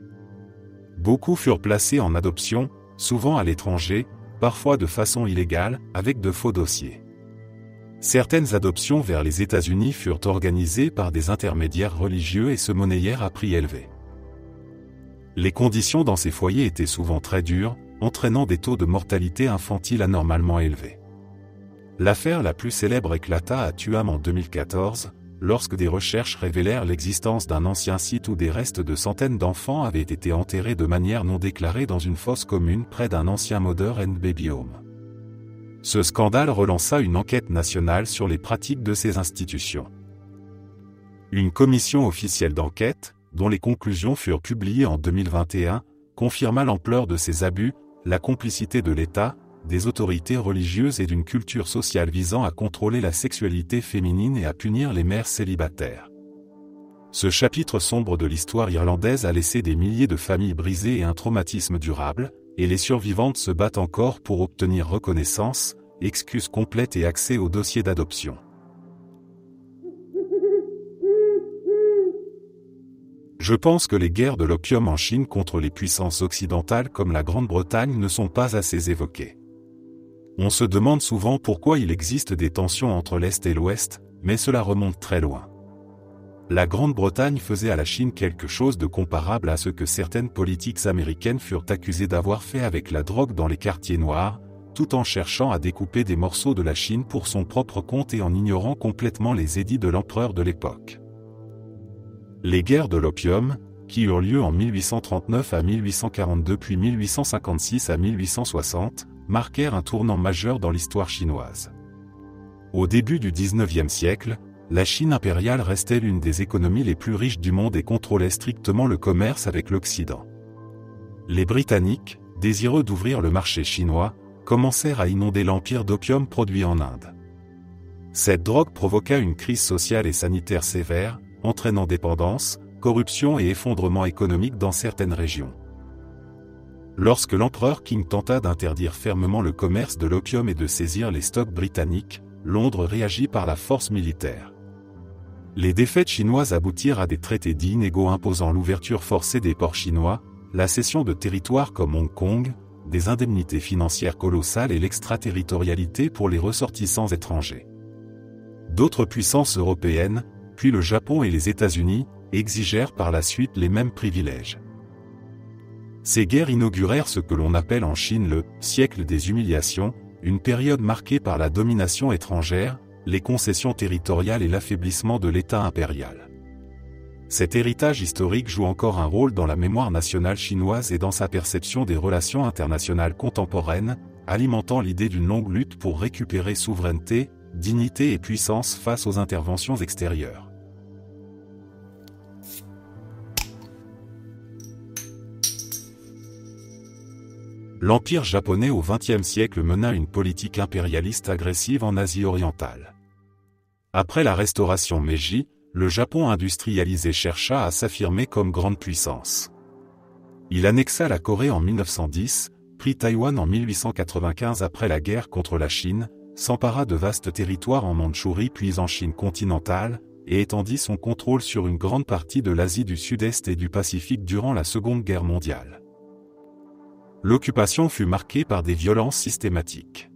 Beaucoup furent placés en adoption, souvent à l'étranger, parfois de façon illégale, avec de faux dossiers. Certaines adoptions vers les États-Unis furent organisées par des intermédiaires religieux et se monnayèrent à prix élevés. Les conditions dans ces foyers étaient souvent très dures, entraînant des taux de mortalité infantile anormalement élevés. L'affaire la plus célèbre éclata à Tuam en 2014, lorsque des recherches révélèrent l'existence d'un ancien site où des restes de centaines d'enfants avaient été enterrés de manière non déclarée dans une fosse commune près d'un ancien Mother and Baby Home. Ce scandale relança une enquête nationale sur les pratiques de ces institutions. Une commission officielle d'enquête, dont les conclusions furent publiées en 2021, confirma l'ampleur de ces abus, la complicité de l'État, des autorités religieuses et d'une culture sociale visant à contrôler la sexualité féminine et à punir les mères célibataires. Ce chapitre sombre de l'histoire irlandaise a laissé des milliers de familles brisées et un traumatisme durable, et les survivantes se battent encore pour obtenir reconnaissance, excuses complètes et accès au dossier d'adoption. Je pense que les guerres de l'opium en Chine contre les puissances occidentales comme la Grande-Bretagne ne sont pas assez évoquées. On se demande souvent pourquoi il existe des tensions entre l'Est et l'Ouest, mais cela remonte très loin. La Grande-Bretagne faisait à la Chine quelque chose de comparable à ce que certaines politiques américaines furent accusées d'avoir fait avec la drogue dans les quartiers noirs, tout en cherchant à découper des morceaux de la Chine pour son propre compte et en ignorant complètement les édits de l'empereur de l'époque. Les guerres de l'opium, qui eurent lieu en 1839 à 1842 puis 1856 à 1860, marquèrent un tournant majeur dans l'histoire chinoise. Au début du XIXe siècle, la Chine impériale restait l'une des économies les plus riches du monde et contrôlait strictement le commerce avec l'Occident. Les Britanniques, désireux d'ouvrir le marché chinois, commencèrent à inonder l'empire d'opium produit en Inde. Cette drogue provoqua une crise sociale et sanitaire sévère, entraînant dépendance, corruption et effondrement économique dans certaines régions. Lorsque l'empereur Qing tenta d'interdire fermement le commerce de l'opium et de saisir les stocks britanniques, Londres réagit par la force militaire. Les défaites chinoises aboutirent à des traités dits inégaux imposant l'ouverture forcée des ports chinois, la cession de territoires comme Hong Kong, des indemnités financières colossales et l'extraterritorialité pour les ressortissants étrangers. D'autres puissances européennes, puis le Japon et les États-Unis, exigèrent par la suite les mêmes privilèges. Ces guerres inaugurèrent ce que l'on appelle en Chine le « siècle des humiliations », une période marquée par la domination étrangère, les concessions territoriales et l'affaiblissement de l'État impérial. Cet héritage historique joue encore un rôle dans la mémoire nationale chinoise et dans sa perception des relations internationales contemporaines, alimentant l'idée d'une longue lutte pour récupérer souveraineté, dignité et puissance face aux interventions extérieures. L'Empire japonais au XXe siècle mena une politique impérialiste agressive en Asie orientale. Après la restauration Meiji, le Japon industrialisé chercha à s'affirmer comme grande puissance. Il annexa la Corée en 1910, prit Taïwan en 1895 après la guerre contre la Chine, s'empara de vastes territoires en Mandchourie puis en Chine continentale, et étendit son contrôle sur une grande partie de l'Asie du Sud-Est et du Pacifique durant la Seconde Guerre mondiale. L'occupation fut marquée par des violences systématiques.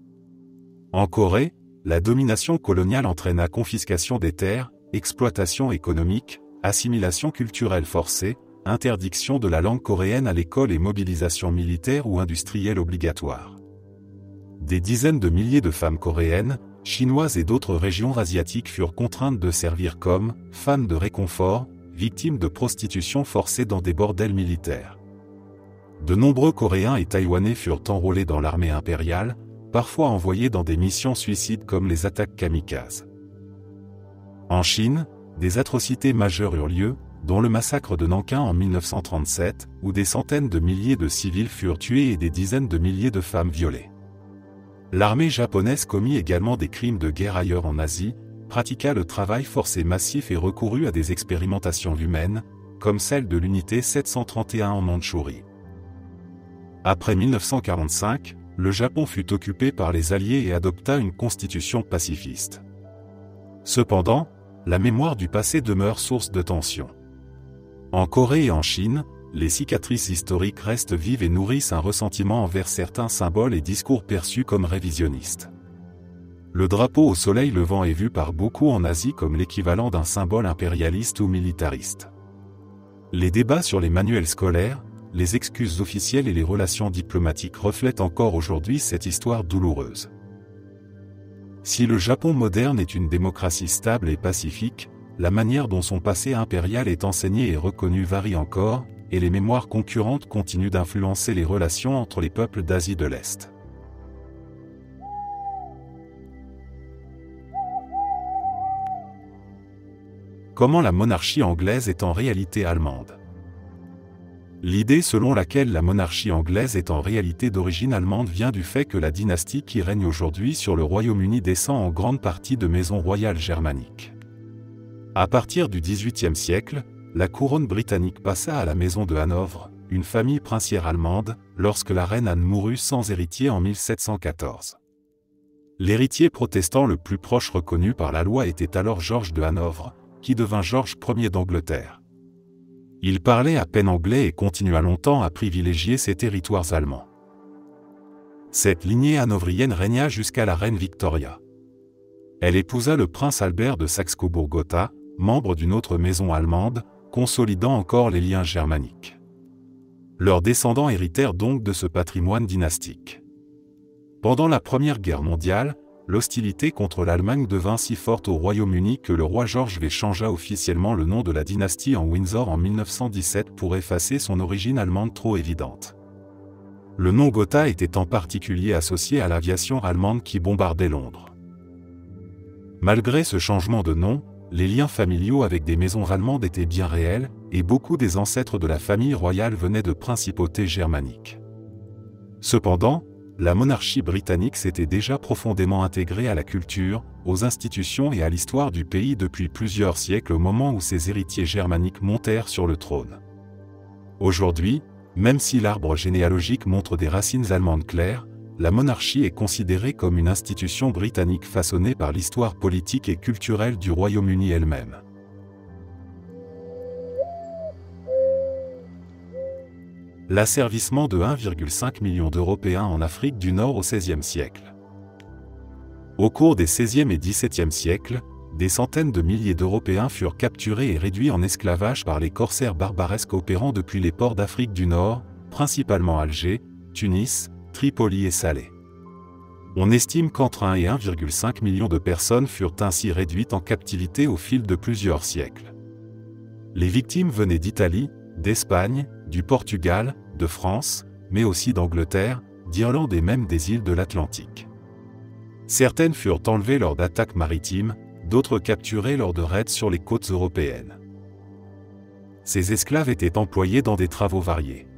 En Corée, la domination coloniale entraîna confiscation des terres, exploitation économique, assimilation culturelle forcée, interdiction de la langue coréenne à l'école et mobilisation militaire ou industrielle obligatoire. Des dizaines de milliers de femmes coréennes, chinoises et d'autres régions asiatiques furent contraintes de servir comme femmes de réconfort, victimes de prostitution forcée dans des bordels militaires. De nombreux Coréens et Taïwanais furent enrôlés dans l'armée impériale, parfois envoyés dans des missions suicides comme les attaques kamikazes. En Chine, des atrocités majeures eurent lieu, dont le massacre de Nankin en 1937, où des centaines de milliers de civils furent tués et des dizaines de milliers de femmes violées. L'armée japonaise commit également des crimes de guerre ailleurs en Asie, pratiqua le travail forcé massif et recourut à des expérimentations humaines, comme celle de l'unité 731 en Mandchourie. Après 1945, le Japon fut occupé par les Alliés et adopta une constitution pacifiste. Cependant, la mémoire du passé demeure source de tensions. En Corée et en Chine, les cicatrices historiques restent vives et nourrissent un ressentiment envers certains symboles et discours perçus comme révisionnistes. Le drapeau au soleil levant est vu par beaucoup en Asie comme l'équivalent d'un symbole impérialiste ou militariste. Les débats sur les manuels scolaires, les excuses officielles et les relations diplomatiques reflètent encore aujourd'hui cette histoire douloureuse. Si le Japon moderne est une démocratie stable et pacifique, la manière dont son passé impérial est enseigné et reconnu varie encore, et les mémoires concurrentes continuent d'influencer les relations entre les peuples d'Asie de l'Est. Comment la monarchie anglaise est en réalité allemande? L'idée selon laquelle la monarchie anglaise est en réalité d'origine allemande vient du fait que la dynastie qui règne aujourd'hui sur le Royaume-Uni descend en grande partie de maisons royales germaniques. À partir du XVIIIe siècle, la couronne britannique passa à la maison de Hanovre, une famille princière allemande, lorsque la reine Anne mourut sans héritier en 1714. L'héritier protestant le plus proche reconnu par la loi était alors Georges de Hanovre, qui devint Georges Ier d'Angleterre. Il parlait à peine anglais et continua longtemps à privilégier ses territoires allemands. Cette lignée hanovrienne régna jusqu'à la reine Victoria. Elle épousa le prince Albert de Saxe-Cobourg-Gotha, membre d'une autre maison allemande, consolidant encore les liens germaniques. Leurs descendants héritèrent donc de ce patrimoine dynastique. Pendant la Première Guerre mondiale, l'hostilité contre l'Allemagne devint si forte au Royaume-Uni que le roi George V changea officiellement le nom de la dynastie en Windsor en 1917 pour effacer son origine allemande trop évidente. Le nom Gotha était en particulier associé à l'aviation allemande qui bombardait Londres. Malgré ce changement de nom, les liens familiaux avec des maisons allemandes étaient bien réels, et beaucoup des ancêtres de la famille royale venaient de principautés germaniques. Cependant, la monarchie britannique s'était déjà profondément intégrée à la culture, aux institutions et à l'histoire du pays depuis plusieurs siècles au moment où ses héritiers germaniques montèrent sur le trône. Aujourd'hui, même si l'arbre généalogique montre des racines allemandes claires, la monarchie est considérée comme une institution britannique façonnée par l'histoire politique et culturelle du Royaume-Uni elle-même. L'asservissement de 1,5 million d'Européens en Afrique du Nord au XVIe siècle. Au cours des XVIe et XVIIe siècles, des centaines de milliers d'Européens furent capturés et réduits en esclavage par les corsaires barbaresques opérant depuis les ports d'Afrique du Nord, principalement Alger, Tunis, Tripoli et Salé. On estime qu'entre 1 et 1,5 million de personnes furent ainsi réduites en captivité au fil de plusieurs siècles. Les victimes venaient d'Italie, d'Espagne, du Portugal, de France, mais aussi d'Angleterre, d'Irlande et même des îles de l'Atlantique. Certaines furent enlevées lors d'attaques maritimes, d'autres capturées lors de raids sur les côtes européennes. Ces esclaves étaient employés dans des travaux variés.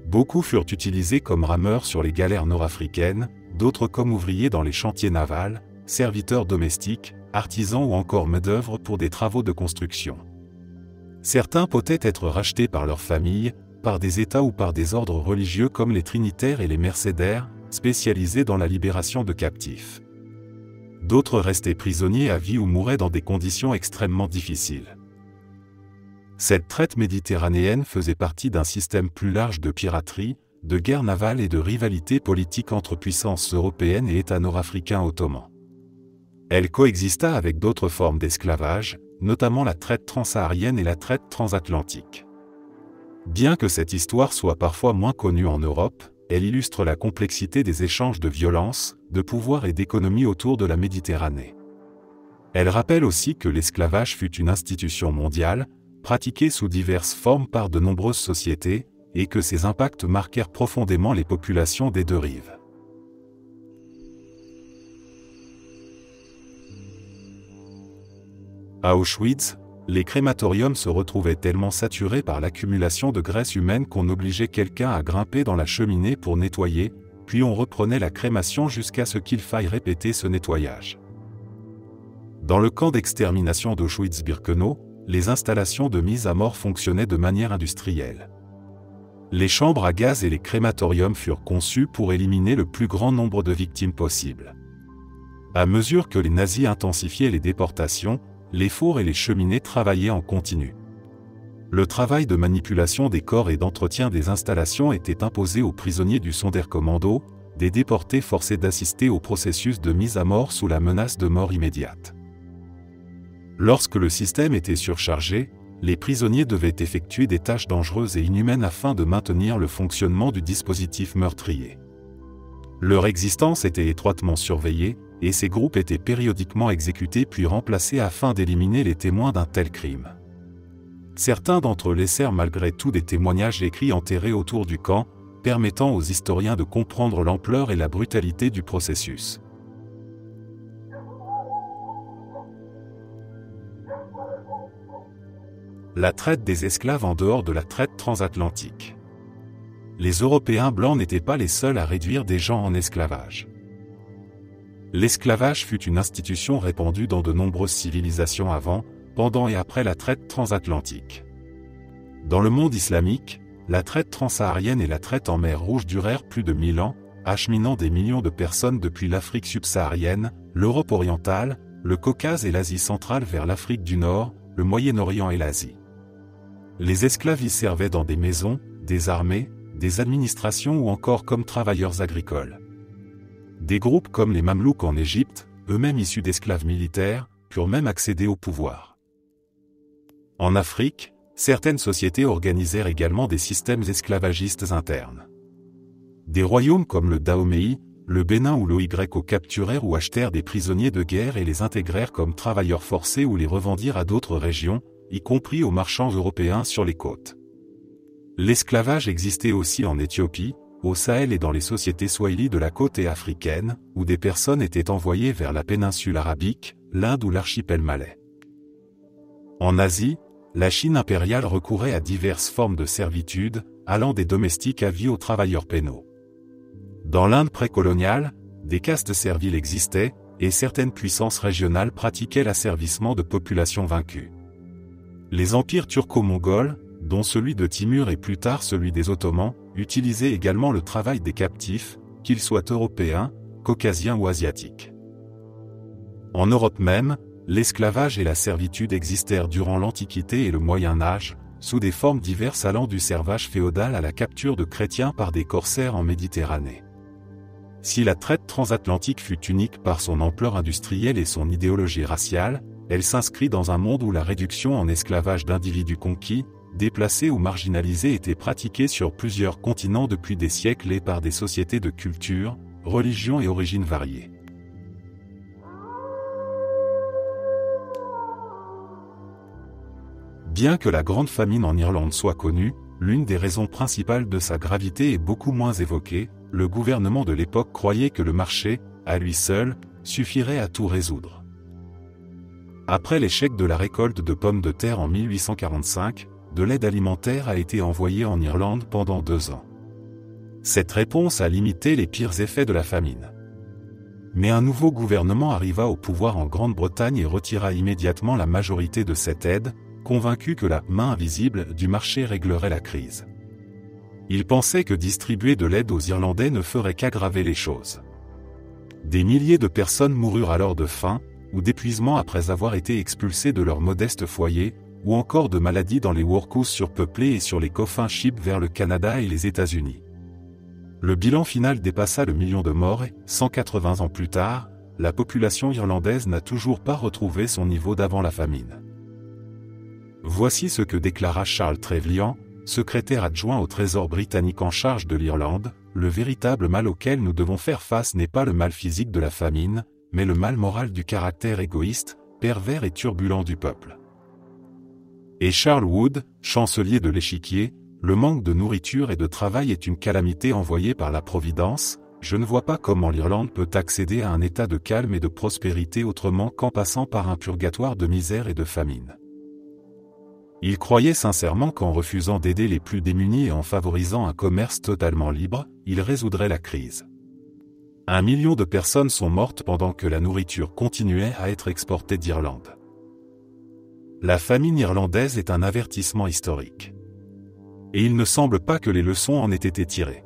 Beaucoup furent utilisés comme rameurs sur les galères nord-africaines, d'autres comme ouvriers dans les chantiers navals, serviteurs domestiques, artisans ou encore main-d'œuvre pour des travaux de construction. Certains pouvaient être rachetés par leurs familles, par des États ou par des ordres religieux comme les Trinitaires et les Mercédaires, spécialisés dans la libération de captifs. D'autres restaient prisonniers à vie ou mouraient dans des conditions extrêmement difficiles. Cette traite méditerranéenne faisait partie d'un système plus large de piraterie, de guerre navale et de rivalité politique entre puissances européennes et États nord-africains ottomans. Elle coexista avec d'autres formes d'esclavage, notamment la traite transsaharienne et la traite transatlantique. Bien que cette histoire soit parfois moins connue en Europe, elle illustre la complexité des échanges de violence, de pouvoir et d'économie autour de la Méditerranée. Elle rappelle aussi que l'esclavage fut une institution mondiale, pratiquée sous diverses formes par de nombreuses sociétés, et que ses impacts marquèrent profondément les populations des deux rives. À Auschwitz, les crématoriums se retrouvaient tellement saturés par l'accumulation de graisse humaine qu'on obligeait quelqu'un à grimper dans la cheminée pour nettoyer, puis on reprenait la crémation jusqu'à ce qu'il faille répéter ce nettoyage. Dans le camp d'extermination d'Auschwitz-Birkenau, les installations de mise à mort fonctionnaient de manière industrielle. Les chambres à gaz et les crématoriums furent conçus pour éliminer le plus grand nombre de victimes possible. À mesure que les nazis intensifiaient les déportations, les fours et les cheminées travaillaient en continu. Le travail de manipulation des corps et d'entretien des installations était imposé aux prisonniers du Sonderkommando, des déportés forcés d'assister au processus de mise à mort sous la menace de mort immédiate. Lorsque le système était surchargé, les prisonniers devaient effectuer des tâches dangereuses et inhumaines afin de maintenir le fonctionnement du dispositif meurtrier. Leur existence était étroitement surveillée, et ces groupes étaient périodiquement exécutés puis remplacés afin d'éliminer les témoins d'un tel crime. Certains d'entre eux laissèrent malgré tout des témoignages écrits enterrés autour du camp, permettant aux historiens de comprendre l'ampleur et la brutalité du processus. La traite des esclaves en dehors de la traite transatlantique. Les Européens blancs n'étaient pas les seuls à réduire des gens en esclavage. L'esclavage fut une institution répandue dans de nombreuses civilisations avant, pendant et après la traite transatlantique. Dans le monde islamique, la traite transsaharienne et la traite en mer Rouge durèrent plus de 1000 ans, acheminant des millions de personnes depuis l'Afrique subsaharienne, l'Europe orientale, le Caucase et l'Asie centrale vers l'Afrique du Nord, le Moyen-Orient et l'Asie. Les esclaves y servaient dans des maisons, des armées, des administrations ou encore comme travailleurs agricoles. Des groupes comme les Mamelouks en Égypte, eux-mêmes issus d'esclaves militaires, purent même accéder au pouvoir. En Afrique, certaines sociétés organisèrent également des systèmes esclavagistes internes. Des royaumes comme le Dahomey, le Bénin ou l'Oyo capturèrent ou achetèrent des prisonniers de guerre et les intégrèrent comme travailleurs forcés ou les revendirent à d'autres régions, y compris aux marchands européens sur les côtes. L'esclavage existait aussi en Éthiopie, au Sahel et dans les sociétés swahili de la côte africaine, où des personnes étaient envoyées vers la péninsule arabique, l'Inde ou l'archipel malais. En Asie, la Chine impériale recourait à diverses formes de servitude, allant des domestiques à vie aux travailleurs pénaux. Dans l'Inde précoloniale, des castes serviles existaient, et certaines puissances régionales pratiquaient l'asservissement de populations vaincues. Les empires turco-mongols, dont celui de Timur et plus tard celui des Ottomans, utilisaient également le travail des captifs, qu'ils soient européens, caucasiens ou asiatiques. En Europe même, l'esclavage et la servitude existèrent durant l'Antiquité et le Moyen Âge, sous des formes diverses allant du servage féodal à la capture de chrétiens par des corsaires en Méditerranée. Si la traite transatlantique fut unique par son ampleur industrielle et son idéologie raciale, elle s'inscrit dans un monde où la réduction en esclavage d'individus conquis, déplacés ou marginalisés était pratiquée sur plusieurs continents depuis des siècles et par des sociétés de culture, religions et origines variées. Bien que la Grande Famine en Irlande soit connue, l'une des raisons principales de sa gravité est beaucoup moins évoquée. Le gouvernement de l'époque croyait que le marché, à lui seul, suffirait à tout résoudre. Après l'échec de la récolte de pommes de terre en 1845, de l'aide alimentaire a été envoyée en Irlande pendant 2 ans. Cette réponse a limité les pires effets de la famine. Mais un nouveau gouvernement arriva au pouvoir en Grande-Bretagne et retira immédiatement la majorité de cette aide, convaincu que la « main invisible » du marché réglerait la crise. Il pensait que distribuer de l'aide aux Irlandais ne ferait qu'aggraver les choses. Des milliers de personnes moururent alors de faim, ou d'épuisement après avoir été expulsés de leur modeste foyer, ou encore de maladies dans les workhouse surpeuplés et sur les coffin ships vers le Canada et les États-Unis. Le bilan final dépassa le million de morts et, 180 ans plus tard, la population irlandaise n'a toujours pas retrouvé son niveau d'avant la famine. Voici ce que déclara Charles Trevelyan, secrétaire adjoint au Trésor britannique en charge de l'Irlande: le véritable mal auquel nous devons faire face n'est pas le mal physique de la famine, mais le mal moral du caractère égoïste, pervers et turbulent du peuple. Et Charles Wood, chancelier de l'Échiquier: le manque de nourriture et de travail est une calamité envoyée par la Providence. Je ne vois pas comment l'Irlande peut accéder à un état de calme et de prospérité autrement qu'en passant par un purgatoire de misère et de famine. Il croyait sincèrement qu'en refusant d'aider les plus démunis et en favorisant un commerce totalement libre, il résoudrait la crise. 1 million de personnes sont mortes pendant que la nourriture continuait à être exportée d'Irlande. La famine irlandaise est un avertissement historique. Et il ne semble pas que les leçons en aient été tirées.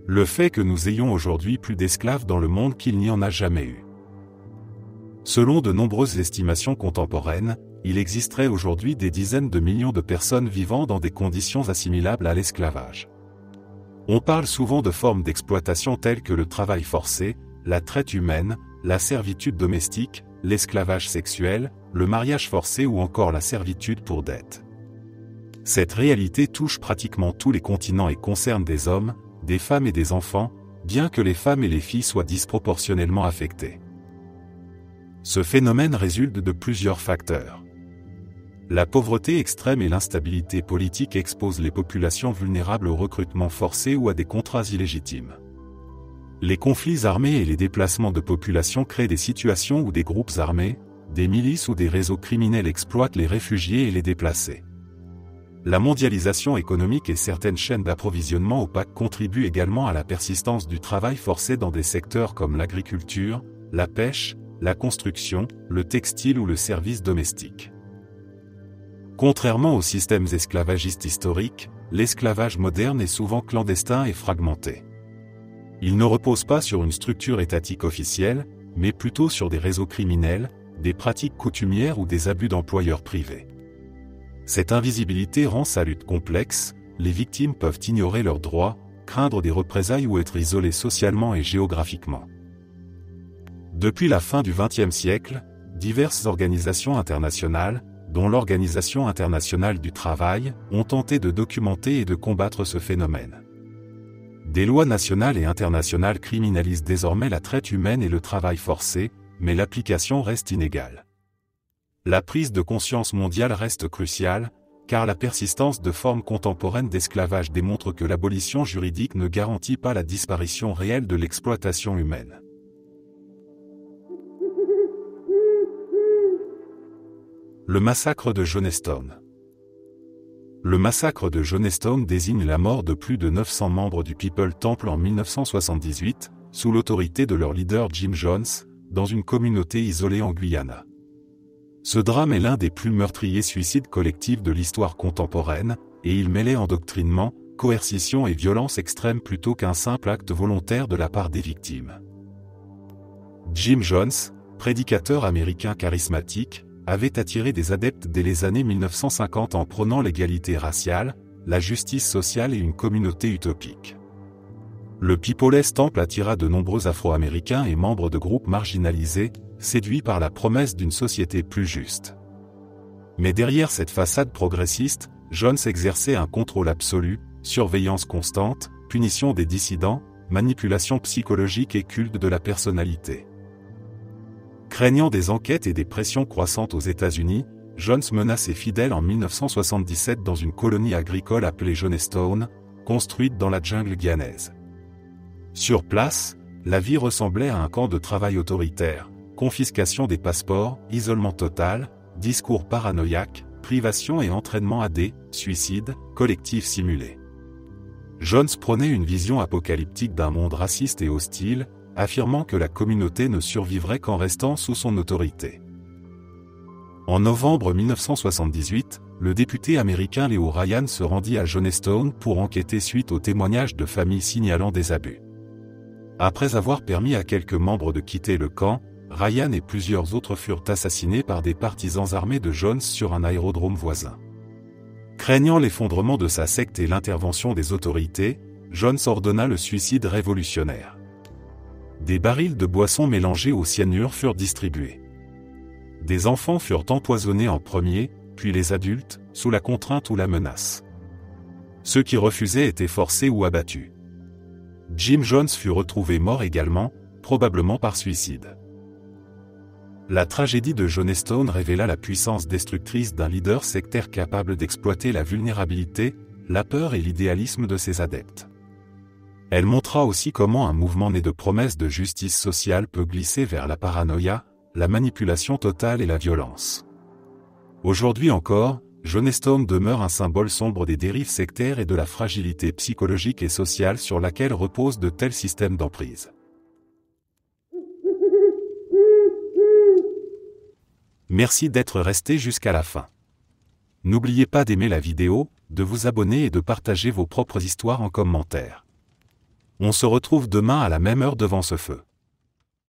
Le fait que nous ayons aujourd'hui plus d'esclaves dans le monde qu'il n'y en a jamais eu. Selon de nombreuses estimations contemporaines, il existerait aujourd'hui des dizaines de millions de personnes vivant dans des conditions assimilables à l'esclavage. On parle souvent de formes d'exploitation telles que le travail forcé, la traite humaine, la servitude domestique, l'esclavage sexuel, le mariage forcé ou encore la servitude pour dette. Cette réalité touche pratiquement tous les continents et concerne des hommes, des femmes et des enfants, bien que les femmes et les filles soient disproportionnellement affectées. Ce phénomène résulte de plusieurs facteurs. La pauvreté extrême et l'instabilité politique exposent les populations vulnérables au recrutement forcé ou à des contrats illégitimes. Les conflits armés et les déplacements de population créent des situations où des groupes armés, des milices ou des réseaux criminels exploitent les réfugiés et les déplacés. La mondialisation économique et certaines chaînes d'approvisionnement opaques contribuent également à la persistance du travail forcé dans des secteurs comme l'agriculture, la pêche, la construction, le textile ou le service domestique. Contrairement aux systèmes esclavagistes historiques, l'esclavage moderne est souvent clandestin et fragmenté. Il ne repose pas sur une structure étatique officielle, mais plutôt sur des réseaux criminels, des pratiques coutumières ou des abus d'employeurs privés. Cette invisibilité rend sa lutte complexe, les victimes peuvent ignorer leurs droits, craindre des représailles ou être isolées socialement et géographiquement. Depuis la fin du XXe siècle, diverses organisations internationales, dont l'Organisation internationale du travail, ont tenté de documenter et de combattre ce phénomène. Des lois nationales et internationales criminalisent désormais la traite humaine et le travail forcé, mais l'application reste inégale. La prise de conscience mondiale reste cruciale, car la persistance de formes contemporaines d'esclavage démontre que l'abolition juridique ne garantit pas la disparition réelle de l'exploitation humaine. Le massacre de Jonestown. Le massacre de Jonestown désigne la mort de plus de 900 membres du People Temple en 1978, sous l'autorité de leur leader Jim Jones, dans une communauté isolée en Guyana. Ce drame est l'un des plus meurtriers suicides collectifs de l'histoire contemporaine, et il mêlait endoctrinement, coercition et violence extrême plutôt qu'un simple acte volontaire de la part des victimes. Jim Jones, prédicateur américain charismatique, avait attiré des adeptes dès les années 1950 en prônant l'égalité raciale, la justice sociale et une communauté utopique. Le People's Temple attira de nombreux Afro-Américains et membres de groupes marginalisés, séduits par la promesse d'une société plus juste. Mais derrière cette façade progressiste, Jones exerçait un contrôle absolu, surveillance constante, punition des dissidents, manipulation psychologique et culte de la personnalité. Craignant des enquêtes et des pressions croissantes aux États-Unis, Jones mena ses fidèles en 1977 dans une colonie agricole appelée Jonestown, construite dans la jungle guyanaise. Sur place, la vie ressemblait à un camp de travail autoritaire, confiscation des passeports, isolement total, discours paranoïaques, privation et entraînement à des suicides collectifs simulés. Jones prônait une vision apocalyptique d'un monde raciste et hostile, affirmant que la communauté ne survivrait qu'en restant sous son autorité. En novembre 1978, le député américain Leo Ryan se rendit à Jonestown pour enquêter suite aux témoignages de familles signalant des abus. Après avoir permis à quelques membres de quitter le camp, Ryan et plusieurs autres furent assassinés par des partisans armés de Jones sur un aérodrome voisin. Craignant l'effondrement de sa secte et l'intervention des autorités, Jones ordonna le suicide révolutionnaire. Des barils de boissons mélangés au cyanure furent distribués. Des enfants furent empoisonnés en premier, puis les adultes, sous la contrainte ou la menace. Ceux qui refusaient étaient forcés ou abattus. Jim Jones fut retrouvé mort également, probablement par suicide. La tragédie de Jonestown révéla la puissance destructrice d'un leader sectaire capable d'exploiter la vulnérabilité, la peur et l'idéalisme de ses adeptes. Elle montra aussi comment un mouvement né de promesses de justice sociale peut glisser vers la paranoïa, la manipulation totale et la violence. Aujourd'hui encore, Jonestown demeure un symbole sombre des dérives sectaires et de la fragilité psychologique et sociale sur laquelle reposent de tels systèmes d'emprise. Merci d'être resté jusqu'à la fin. N'oubliez pas d'aimer la vidéo, de vous abonner et de partager vos propres histoires en commentaire. On se retrouve demain à la même heure devant ce feu.